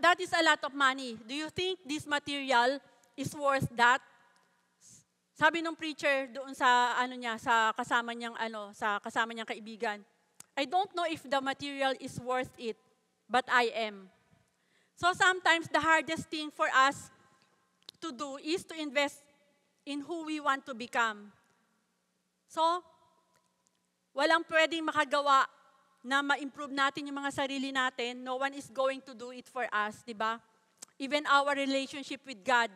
that is a lot of money. Do you think this material is worth that? Sabi nung preacher doon sa sa kasama niyang kaibigan, I don't know if the material is worth it, but I am. So sometimes the hardest thing for us to do is to invest in who we want to become. So, walang pwedeng makagawa na ma-improve natin yung mga sarili natin. No one is going to do it for us, di ba? Even our relationship with God,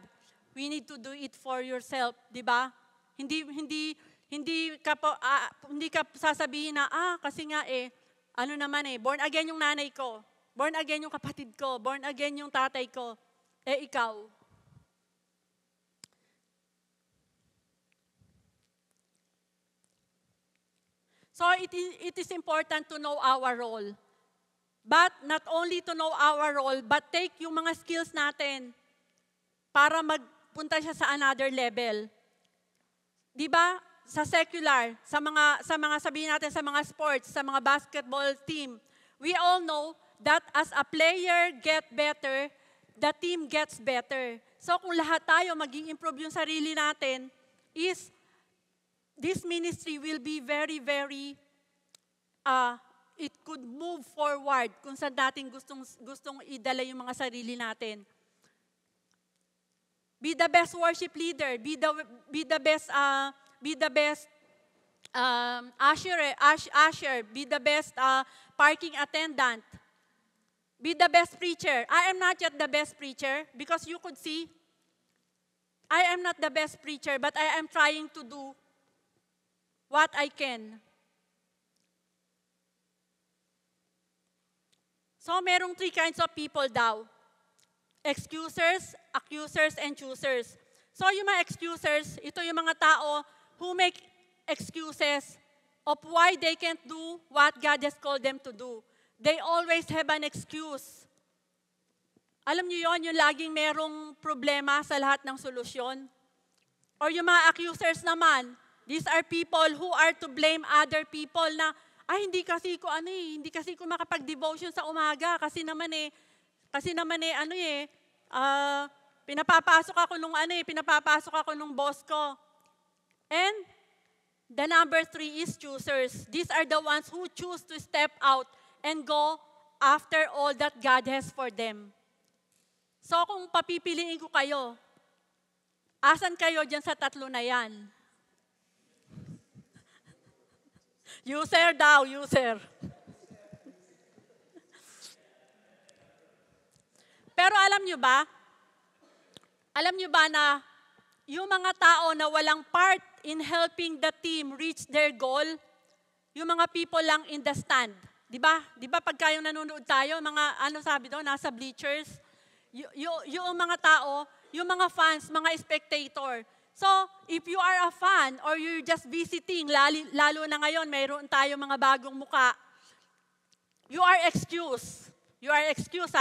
we need to do it for yourself, di ba? Hindi ka sasabihin na, kasi nga born again yung nanay ko. Born again yung kapatid ko. Born again yung tatay ko. Ikaw. So it is important to know our role. But not only to know our role, but take yung mga skills natin para magpunta siya sa another level. Di ba? Sa secular, sa mga sabihin natin sa mga sports, sa mga basketball team, we all know that as a player get better, the team gets better. So kung lahat tayo mag-i-improve yung sarili natin, this ministry will be very, very, it could move forward kung saan natin gustong idala yung mga sarili natin. Be the best worship leader, be the best Asher, be the best parking attendant. Be the best preacher. I am not yet the best preacher because you could see, I am not the best preacher, but I am trying to do what I can. So, merong 3 kinds of people daw. Excusers, accusers, and choosers. So, yung mga excusers, ito yung mga tao who make excuses of why they can't do what God has called them to do. They always have an excuse. Alam niyo yon, yung laging merong problema sa lahat ng solusyon. Or yung mga accusers naman, these are people who are to blame other people na, hindi kasi ko makapag-devotion sa umaga kasi naman pinapapasok ako nung boss ko. And the number 3 is choosers. These are the ones who choose to step out and go after all that God has for them. So kung papipiliin ko kayo, asan kayo dyan sa 3 na yan? User daw, user. Pero alam nyo ba na yung mga tao na walang part in helping the team reach their goal, yung mga people lang in the stand. Di ba pagka yung nanonood tayo, sabi doon, nasa bleachers, yung mga tao, yung mga fans, mga spectator. So, if you are a fan or you're just visiting, lalo na ngayon, mayroon tayo mga bagong muka, you are excused. You are excused,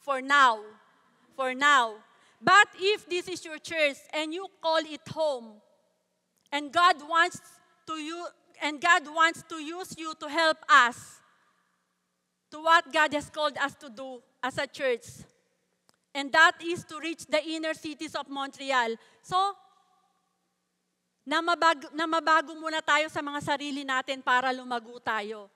for now. For now. But if this is your church and you call it home, and God wants to use you to help us to what God has called us to do as a church. And that is to reach the inner cities of Montreal. So, mabago muna tayo sa mga sarili natin para lumago tayo.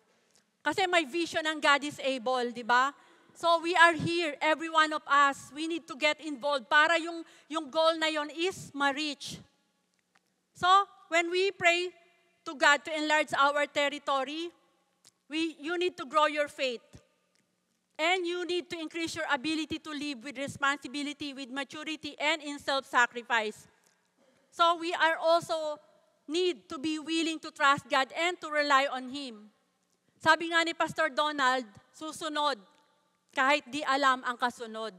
Kasi may vision ng God is able, di ba? So we are here, every one of us. We need to get involved para yung goal na yon is ma-reach. So, when we pray to God to enlarge our territory, you need to grow your faith. And you need to increase your ability to live with responsibility, with maturity, and in self-sacrifice. So we are also need to be willing to trust God and to rely on Him. Sabi nga ni Pastor Donald, susunod, kahit di alam ang kasunod.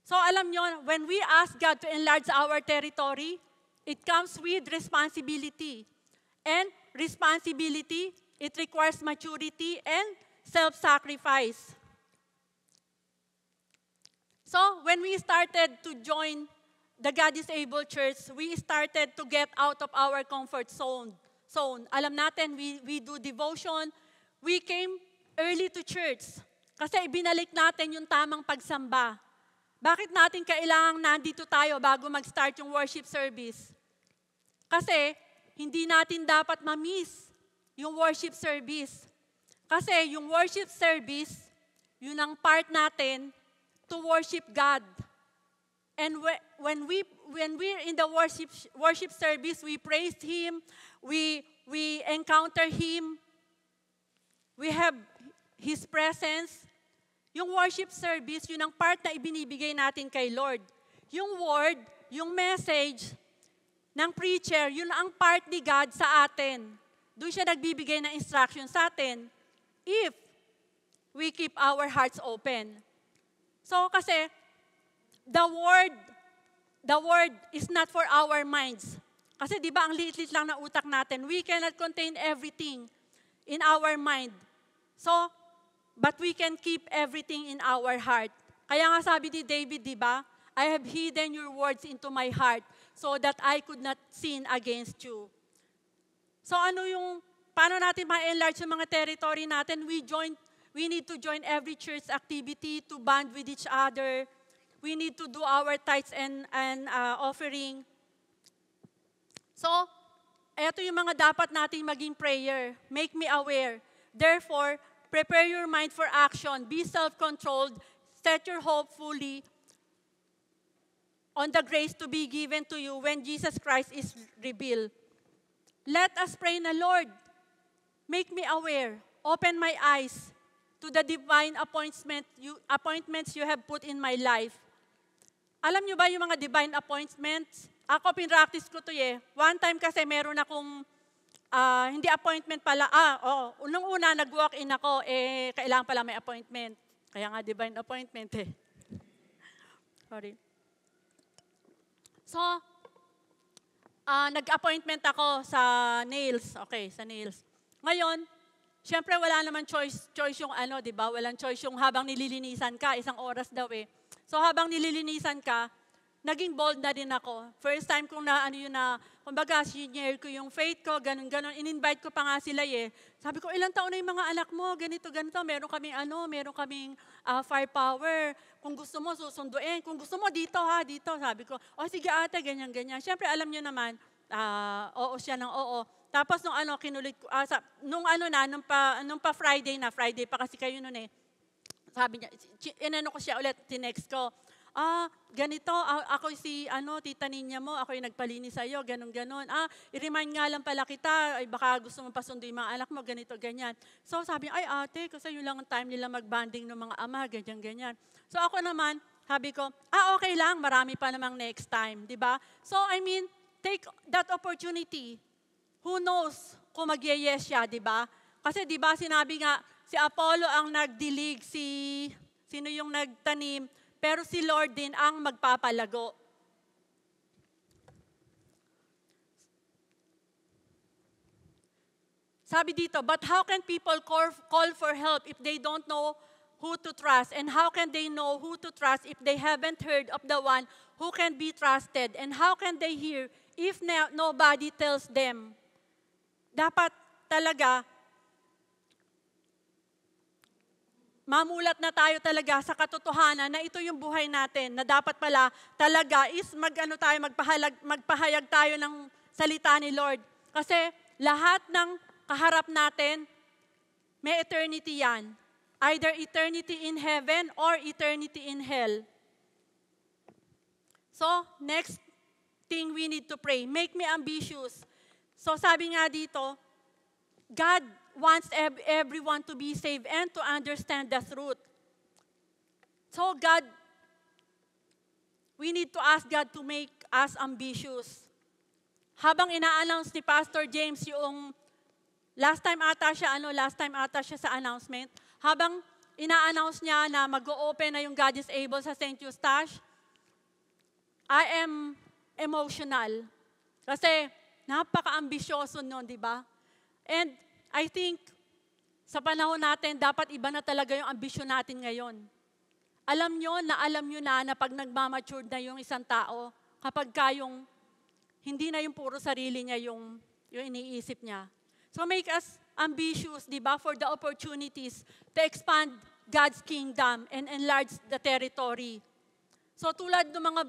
So alam nyo, when we ask God to enlarge our territory, it comes with responsibility. And responsibility, it requires maturity and self-sacrifice. So, when we started to join the God is Able Church, we started to get out of our comfort zone. Alam natin, we do devotion. We came early to church kasi ibinalik natin yung tamang pagsamba. Bakit natin kailangang nandito tayo bago mag-start yung worship service? Kasi hindi natin dapat ma-miss yung worship service. Kasi yung worship service, yun ang part natin to worship God. And when we're in the worship service, we praise Him, we encounter Him, we have His presence. Yung worship service, yun ang part na ibinibigay natin kay Lord. Yung word, yung message ng preacher, yun ang part ni God sa atin. Doon siya nagbibigay ng instruction sa atin if we keep our hearts open. So kasi, the word is not for our minds. Kasi di ba ang liit-liit lang na utak natin, we cannot contain everything in our mind. So, but we can keep everything in our heart. Kaya nga sabi ni David, di ba? I have hidden your words into my heart so that I could not sin against you. So paano natin ma-enlarge yung mga territory natin? We need to join every church activity to bond with each other. We need to do our tithes and offering. So, eto yung mga dapat nating maging prayer. Make me aware. Therefore, prepare your mind for action. Be self-controlled. Set your hope fully on the grace to be given to you when Jesus Christ is revealed. Let us pray na, Lord, make me aware, open my eyes to the divine appointments you have put in my life. Alam nyo ba yung mga divine appointments? Ako, pinractice ko to One time kasi meron akong, hindi appointment pala. Unang-una, nag-walk-in ako, kailangan pala may appointment. Kaya nga divine appointment Sorry. So, nag-appointment ako sa nails. Okay, sa nails. Ngayon, syempre wala naman choice yung di ba? Walang choice yung habang nililinisan ka, 1 oras daw So habang nililinisan ka, naging bold na din ako. First time kong kumbaga, senior ko yung faith ko, ganun. In-invite ko pa nga sila Sabi ko, ilang taon na yung mga anak mo, ganito. Meron kaming firepower. Kung gusto mo, susunduin. Kung gusto mo, dito. Sabi ko, sige ate, ganyan. Siyempre, alam nyo naman, oo siya ng oo. Tapos kinulit ko, nung pa Friday pa kasi kayo nun Sabi niya, inano ko siya ulit, tinext ko, ganito, ako si tita ninya mo, ako yung nagpalinis sa'yo, ganon. I-remind nga lang pala kita, baka gusto mo pasundo yung mga anak mo, ganito, ganyan. So sabi niya, ay ate, kasi yun lang ang time nila mag-bonding ng mga ama, ganyan. So ako naman, sabi ko, okay lang, marami pa namang next time, di ba? So take that opportunity. Who knows kung mag-yes siya, di ba? Kasi di ba sinabi nga, si Apollo ang nagdilig, sino yung nagtanim, pero si Lord din ang magpapalago. Sabi dito, but how can people call for help if they don't know who to trust? And how can they know who to trust if they haven't heard of the one who can be trusted? And how can they hear if nobody tells them? Dapat talaga, mamulat na tayo talaga sa katotohanan na ito yung buhay natin, na dapat pala talaga is magpahayag tayo ng salita ni Lord. Kasi lahat ng kaharap natin, may eternity yan. Either eternity in heaven or eternity in hell. So, next thing we need to pray, make me ambitious. So sabi nga dito, God wants everyone to be saved and to understand the truth. So God, we need to ask God to make us ambitious. Habang ina-announce ni Pastor James yung last time ata siya sa announcement, habang ina-announce niya na mag-o-open na yung God is Able sa St. Eustache, I am emotional. Kasi napaka-ambisyoso nun, di ba? And I think, sa panahon natin, dapat iba na talaga yung ambisyon natin ngayon. Alam nyo na pag nagmamature na yung isang tao, kapag hindi na yung puro sarili niya yung iniisip niya. So make us ambitious, di ba, for the opportunities to expand God's kingdom and enlarge the territory. So tulad ng mga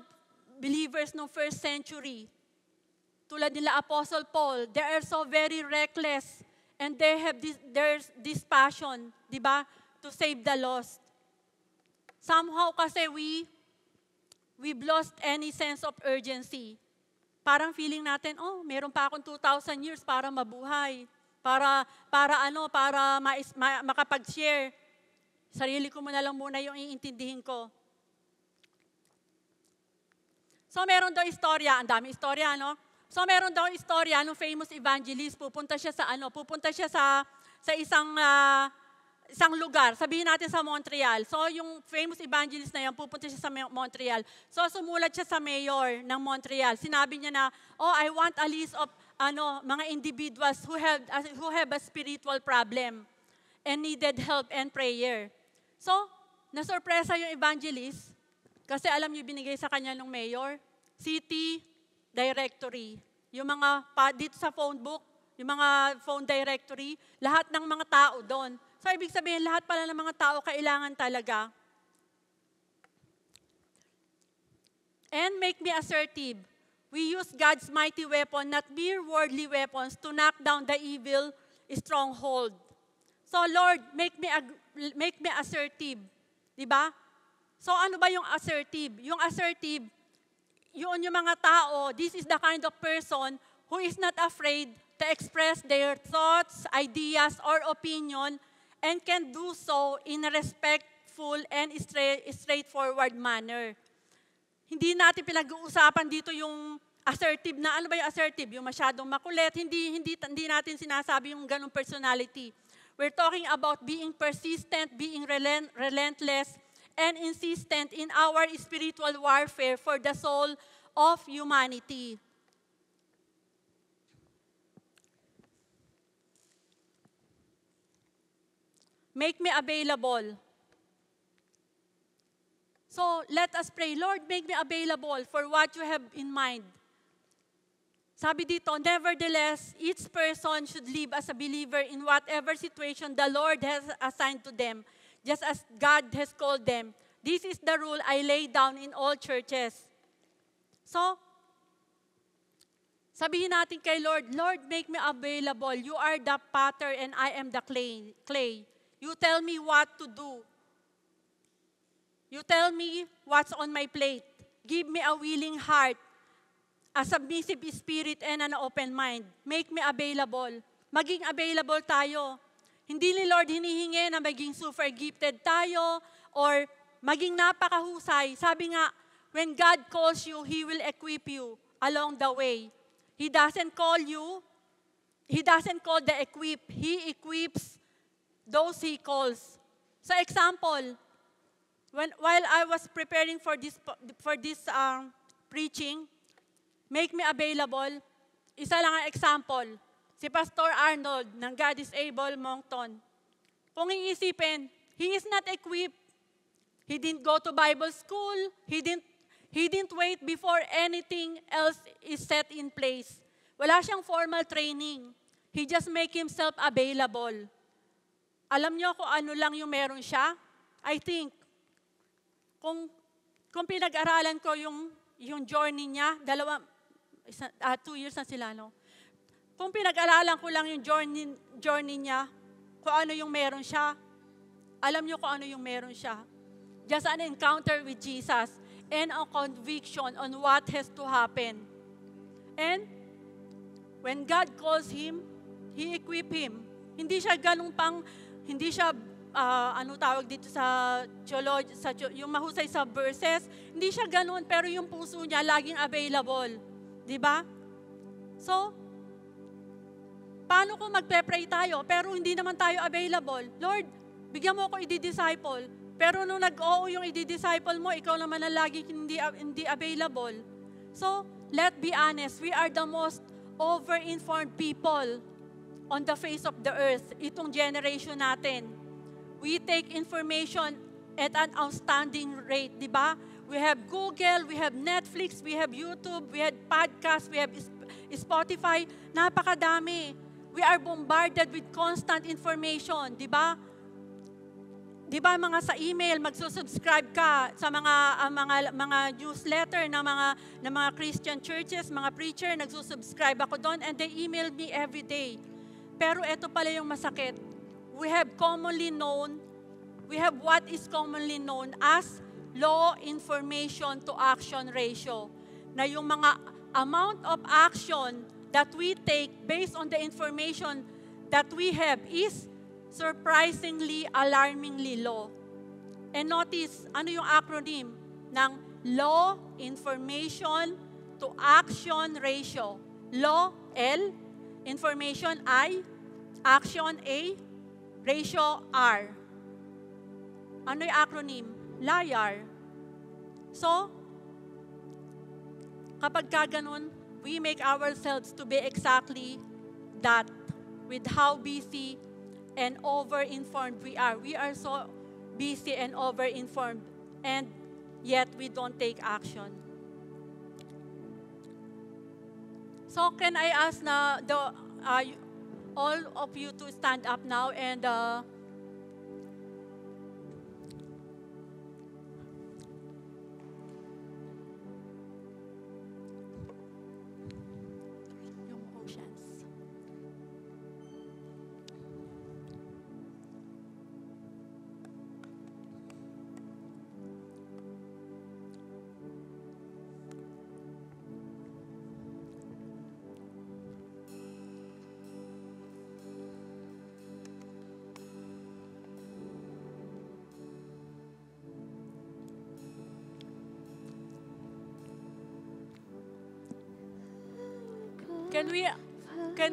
believers ng first century, tulad nila Apostle Paul, they are so very reckless and they have this passion, di ba, to save the lost. Somehow kasi we've lost any sense of urgency. Parang feeling natin, meron pa akong 2,000 years para mabuhay. Para makapag-share. Sarili ko na lang muna yung iintindihin ko. So meron daw istorya, ang dami istorya, no? So meron daw istorya ng famous evangelist, pupunta siya sa isang lugar, sabihin natin sa Montreal. So yung famous evangelist na yan, pupunta siya sa Montreal. So sumulat siya sa mayor ng Montreal. Sinabi niya na, I want a list of mga individuals who have a spiritual problem and needed help and prayer. So, nasurpresa yung evangelist kasi alam niyo binigay sa kanya ng mayor, city directory. Yung mga, dito sa phone book, yung mga phone directory, lahat ng mga tao doon. So, ibig sabihin, lahat pala ng mga tao kailangan talaga. And make me assertive. We use God's mighty weapon, not mere worldly weapons, to knock down the evil stronghold. So, Lord, make me assertive. Diba? So, ano ba yung assertive? Yung assertive, yun yung mga tao, this is the kind of person who is not afraid to express their thoughts, ideas, or opinion, and can do so in a respectful and straightforward manner. Hindi natin pinag-uusapan dito yung assertive na, ano ba yung assertive? Yung masyadong makulit, hindi natin sinasabi yung ganong personality. We're talking about being persistent, being relentless, and insistent in our spiritual warfare for the soul of humanity. Make me available. So let us pray, Lord, make me available for what you have in mind. Sabi dito, nevertheless, each person should live as a believer in whatever situation the Lord has assigned to them, just as God has called them. This is the rule I lay down in all churches. So, sabihin natin kay Lord, Lord, make me available. You are the potter and I am the clay. You tell me what to do. You tell me what's on my plate. Give me a willing heart, a submissive spirit, and an open mind. Make me available. Maging available tayo. Hindi ni Lord hinihingi na maging super gifted tayo or maging napakahusay. Sabi nga, when God calls you, He will equip you along the way. He doesn't call the equip. He equips those He calls. So example, while I was preparing for this preaching, make me available, isa lang ang example, si Pastor Arnold ng God is Able Moncton. Kung iisipin, he is not equipped. He didn't go to Bible school. He didn't wait before anything else is set in place. Wala siyang formal training. He just make himself available. Alam niyo kung ano lang yung meron siya? I think, kung pinag-aralan ko yung journey niya, 2 years na sila, no? Kung pinag-aralan ko lang yung journey niya, kung ano yung meron siya, alam niyo kung ano yung meron siya. Just an encounter with Jesus and a conviction on what has to happen. And when God calls him, He equip him. Hindi siya hindi siya, tawag dito sa theology, yung mahusay sa verses, hindi siya ganun, pero yung puso niya laging available. Di ba? So, paano kung magpe-pray tayo, pero hindi naman tayo available? Lord, bigyan mo ako i-disciple. Pero nung nag-oo yung i-disciple mo, ikaw naman ang lagi hindi available. So, let's be honest, we are the most over-informed people on the face of the earth, itong generation natin. We take information at an outstanding rate, di ba? We have Google, we have Netflix, we have YouTube, we have podcasts, we have Spotify, napakadami. We are bombarded with constant information, di ba? Di ba mga sa email, magsusubscribe ka sa mga newsletter ng mga Christian churches, mga preacher, nagsusubscribe ako doon and they email me every day. Pero ito pala yung masakit. We have what is commonly known as law information to action ratio. Na yung mga amount of action that we take based on the information that we have is surprisingly, alarmingly low. And notice, ano yung acronym ng Law Information to Action Ratio? Law, L, Information, I, Action, A, Ratio, R. Ano yung acronym? LIAR. So, kapag ganun, we make ourselves to be exactly that with how busy and over-informed we are. We are so busy and over-informed, and yet we don't take action. So can I ask all of you to stand up now and yung oceans. Can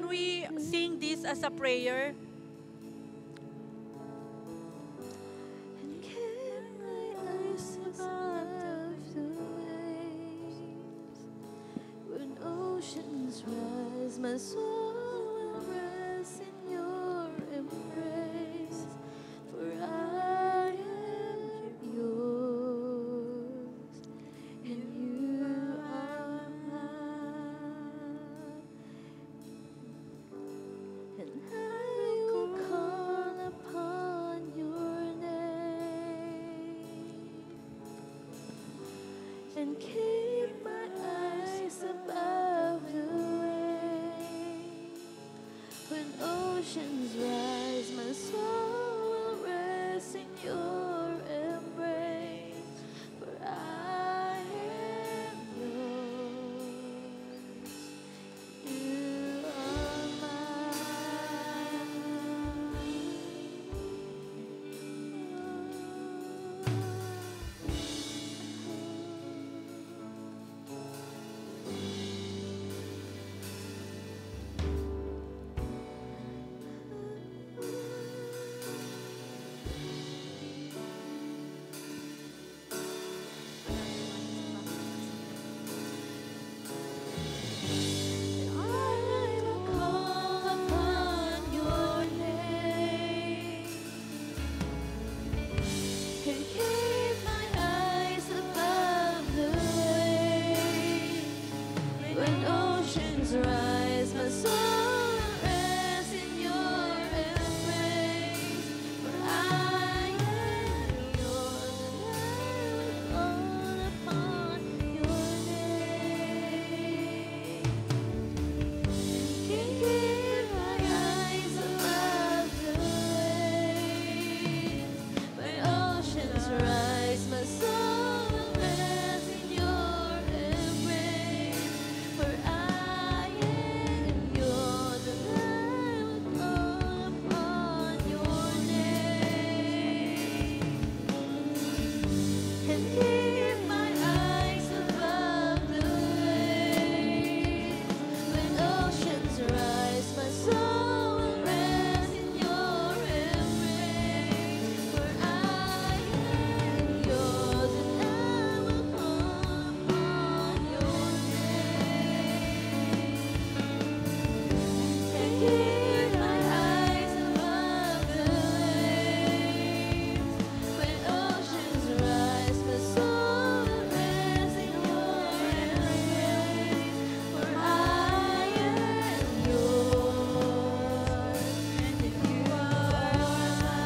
we sing this as a prayer? And keep my eyes above the waves. When oceans rise, my soul will rest in your embrace. For I am yours, and you are mine. And I will call upon your name and keep my eyes above the waves. When oceans rise, my soul will rest in your embrace. For I am yours, you are I will call upon your name and keep my eyes above the waves. When oceans rise, my soul will rest in your embrace. For I am yours, and I will call upon your name. Keep my eyes above the waves. When oceans rise, my soul will rest in your embrace. For I am yours, and I will call upon your name. And keep my eyes above the waves. When oceans rise, my soul will rest in your embrace. For I am yours, and I will call upon your name. And keep my eyes above the waves. When oceans rise, my soul will rest in your embrace. For I am yours, and you are mine.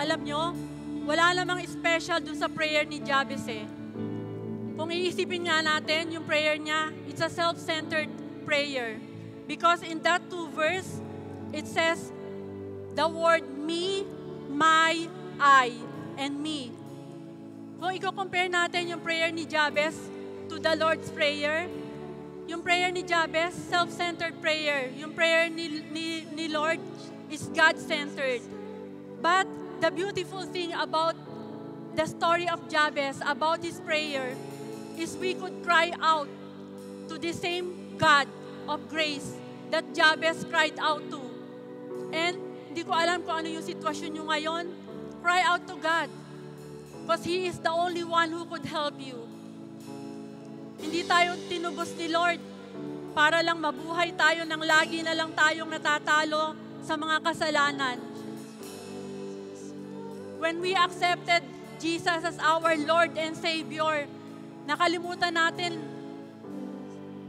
Alam nyo, wala namang special dun sa prayer ni Jabez eh. Kung iisipin nga natin, yung prayer niya, it's a self-centered prayer. Because in that 2 verse, it says, the word me, my, I, and me. Kung i-compare natin yung prayer ni Jabez to the Lord's Prayer, yung prayer ni Jabez, self-centered prayer. Yung prayer ni Lord is God-centered. But the beautiful thing about the story of Jabez, about his prayer, is we could cry out to the same God of grace that Jabez cried out to. And hindi ko alam kung ano yung sitwasyon nyo ngayon. Cry out to God. Because He is the only one who could help you. Hindi tayo tinubos ni Lord para lang mabuhay tayo nang lagi na lang tayong natatalo sa mga kasalanan. When we accepted Jesus as our Lord and Savior, nakalimutan natin.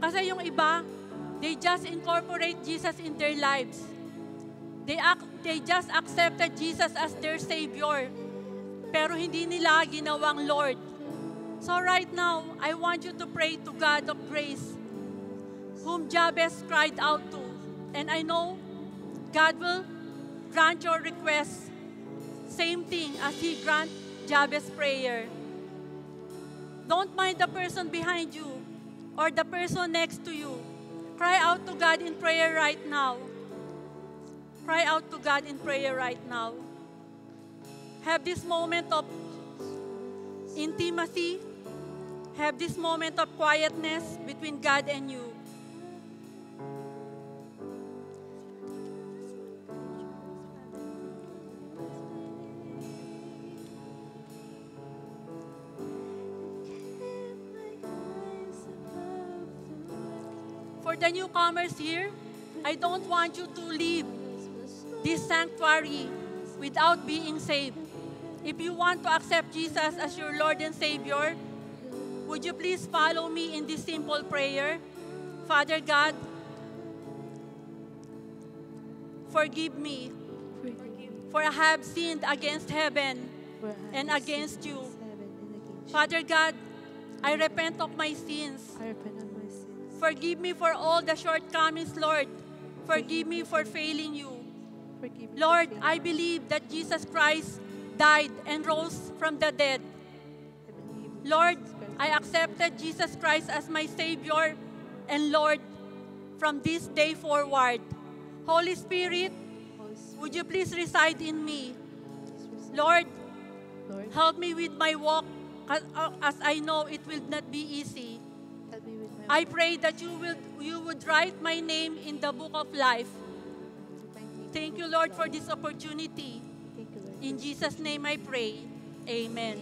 Kasi yung iba, they just incorporate Jesus in their lives. They just accepted Jesus as their Savior. Pero hindi nila ginawang Lord. So right now, I want you to pray to God of grace, whom Jabez cried out to. And I know God will grant your request. Same thing as He grant Jabez's prayer. Don't mind the person behind you or the person next to you. Cry out to God in prayer right now. Cry out to God in prayer right now. Have this moment of intimacy. Have this moment of quietness between God and you. For the newcomers here, I don't want you to leave this sanctuary without being saved. If you want to accept Jesus as your Lord and Savior, would you please follow me in this simple prayer? Father God, forgive me, for I have sinned against heaven and against you. Father God, I repent of my sins. Forgive me for all the shortcomings, Lord. Forgive me for failing you. Lord, I believe that Jesus Christ died and rose from the dead. Lord, I accepted Jesus Christ as my Savior and Lord from this day forward. Holy Spirit, would you please reside in me? Lord, help me with my walk as I know it will not be easy. I pray that you would write my name in the book of life. Thank you, Lord, for this opportunity. In Jesus' name I pray. Amen.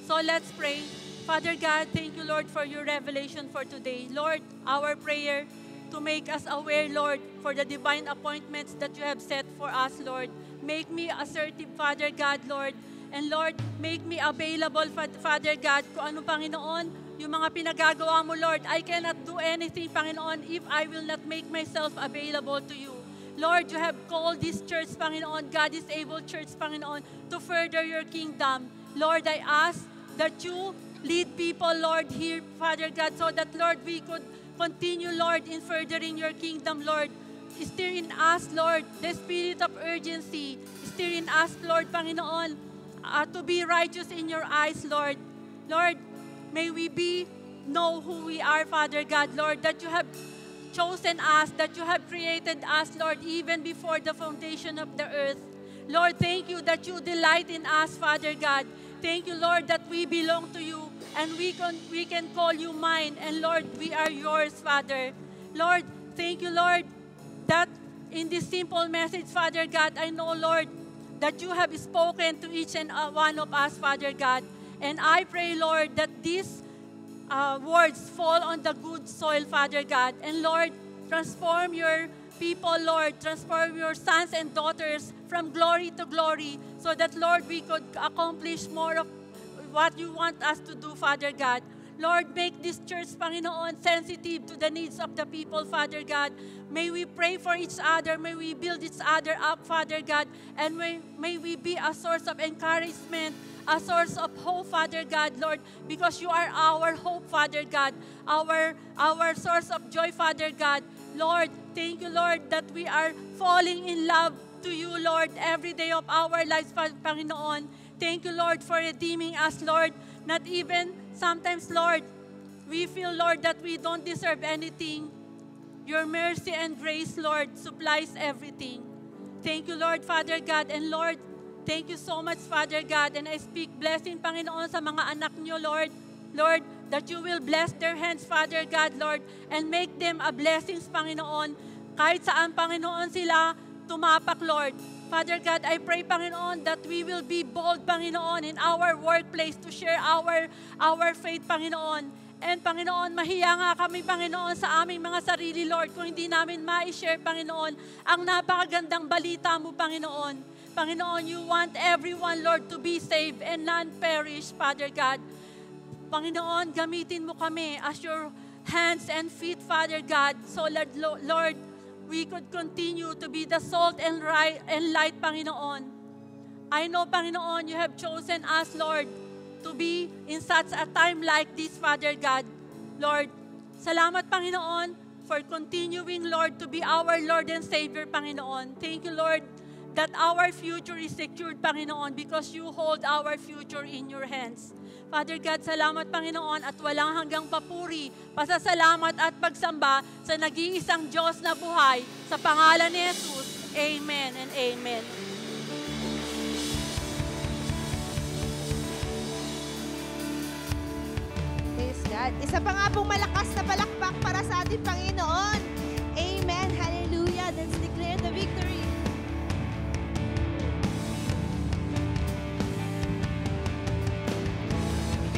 So let's pray. Father God, thank you, Lord, for your revelation for today. Lord, our prayer to make us aware, Lord, for the divine appointments that you have set for us, Lord. Make me assertive, Father God, Lord. And Lord, make me available, Father God, kung ano, Panginoon, yung mga pinagagawa mo, Lord. I cannot do anything, Panginoon, if I will not make myself available to you. Lord, you have called this church, Panginoon, God is able church, Panginoon, to further your kingdom. Lord, I ask that you lead people, Lord, here, Father God, so that, Lord, we could continue, Lord, in furthering your kingdom, Lord. Stir in us, Lord, the spirit of urgency. Stir in us, Lord, Panginoon, to be righteous in your eyes, Lord. Lord, may we know who we are, Father God, Lord, that you have chosen us, that you have created us, Lord, even before the foundation of the earth. Lord, thank you that you delight in us, Father God. Thank you, Lord, that we belong to you and we can call you mine. And Lord, we are yours, Father. Lord, thank you, Lord, that in this simple message, Father God, I know, Lord, that you have spoken to each and one of us, Father God. And I pray, Lord, that these words fall on the good soil, Father God. And Lord, transform your people, Lord. Transform your sons and daughters from glory to glory so that, Lord, we could accomplish more of what you want us to do, Father God. Lord, make this church, Panginoon, sensitive to the needs of the people, Father God. May we pray for each other. May we build each other up, Father God. And may we be a source of encouragement, a source of hope, Father God, Lord, because you are our hope, Father God, our source of joy, Father God. Lord, thank you, Lord, that we are falling in love to you, Lord, every day of our lives, Panginoon. Thank you, Lord, for redeeming us, Lord. Not even sometimes, Lord, we feel, Lord, that we don't deserve anything. Your mercy and grace, Lord, supplies everything. Thank you, Lord, Father God. And Lord, thank you so much, Father God. And I speak blessing, Panginoon, sa mga anak niyo, Lord. Lord, that you will bless their hands, Father God, Lord, and make them a blessings, Panginoon. Kahit saan, Panginoon, sila tumapak, Lord. Father God, I pray, Panginoon, that we will be bold, Panginoon, in our workplace to share our faith, Panginoon. And Panginoon, mahiya nga kami, Panginoon, sa aming mga sarili, Lord, kung hindi namin ma-share, Panginoon, ang napakagandang balita mo, Panginoon. Panginoon, you want everyone, Lord, to be saved and none perish, Father God. Panginoon, gamitin mo kami as your hands and feet, Father God, so Lord, we could continue to be the salt and light, Panginoon. I know, Panginoon, you have chosen us, Lord, to be in such a time like this, Father God. Lord, salamat, Panginoon, for continuing, Lord, to be our Lord and Savior, Panginoon. Thank you, Lord, that our future is secured, Panginoon, because you hold our future in your hands. Father God, salamat, Panginoon, at walang hanggang papuri, pasasalamat at pagsamba sa nag-iisang Diyos na buhay. Sa pangalan ni Jesus, Amen and Amen. Praise God. Isa pa nga pong malakas na palakpak para sa ating Panginoon. Amen. Hallelujah. Let's declare the victory.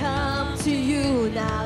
Come to you now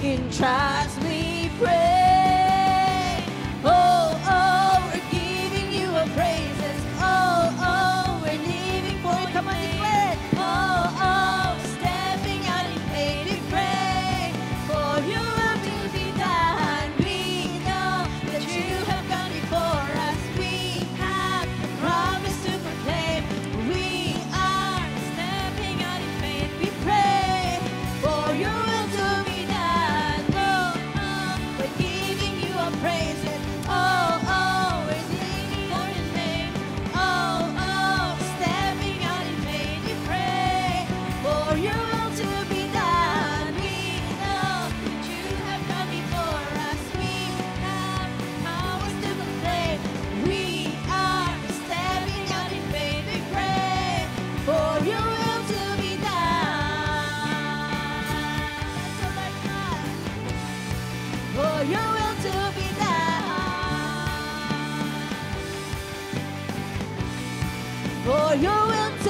in trust we pray. Oh, oh, we're giving you a praises. Oh, oh, we're living for you. Come on, declare it. Oh, oh, stepping out in faith we pray. For you will be done. We know that you have gone before us. We have promised to proclaim. We are stepping out in faith we pray. For your will to be done. Oh, oh, we're giving you a praises. Oh, oh, we're singing for your name. Oh, oh, stepping out in faith we pray. For your will to be done. We know that you have gone before us. We have powers to proclaim. We are stepping out in faith we pray. For your will to be done. So like that. For your will to be done. For your will to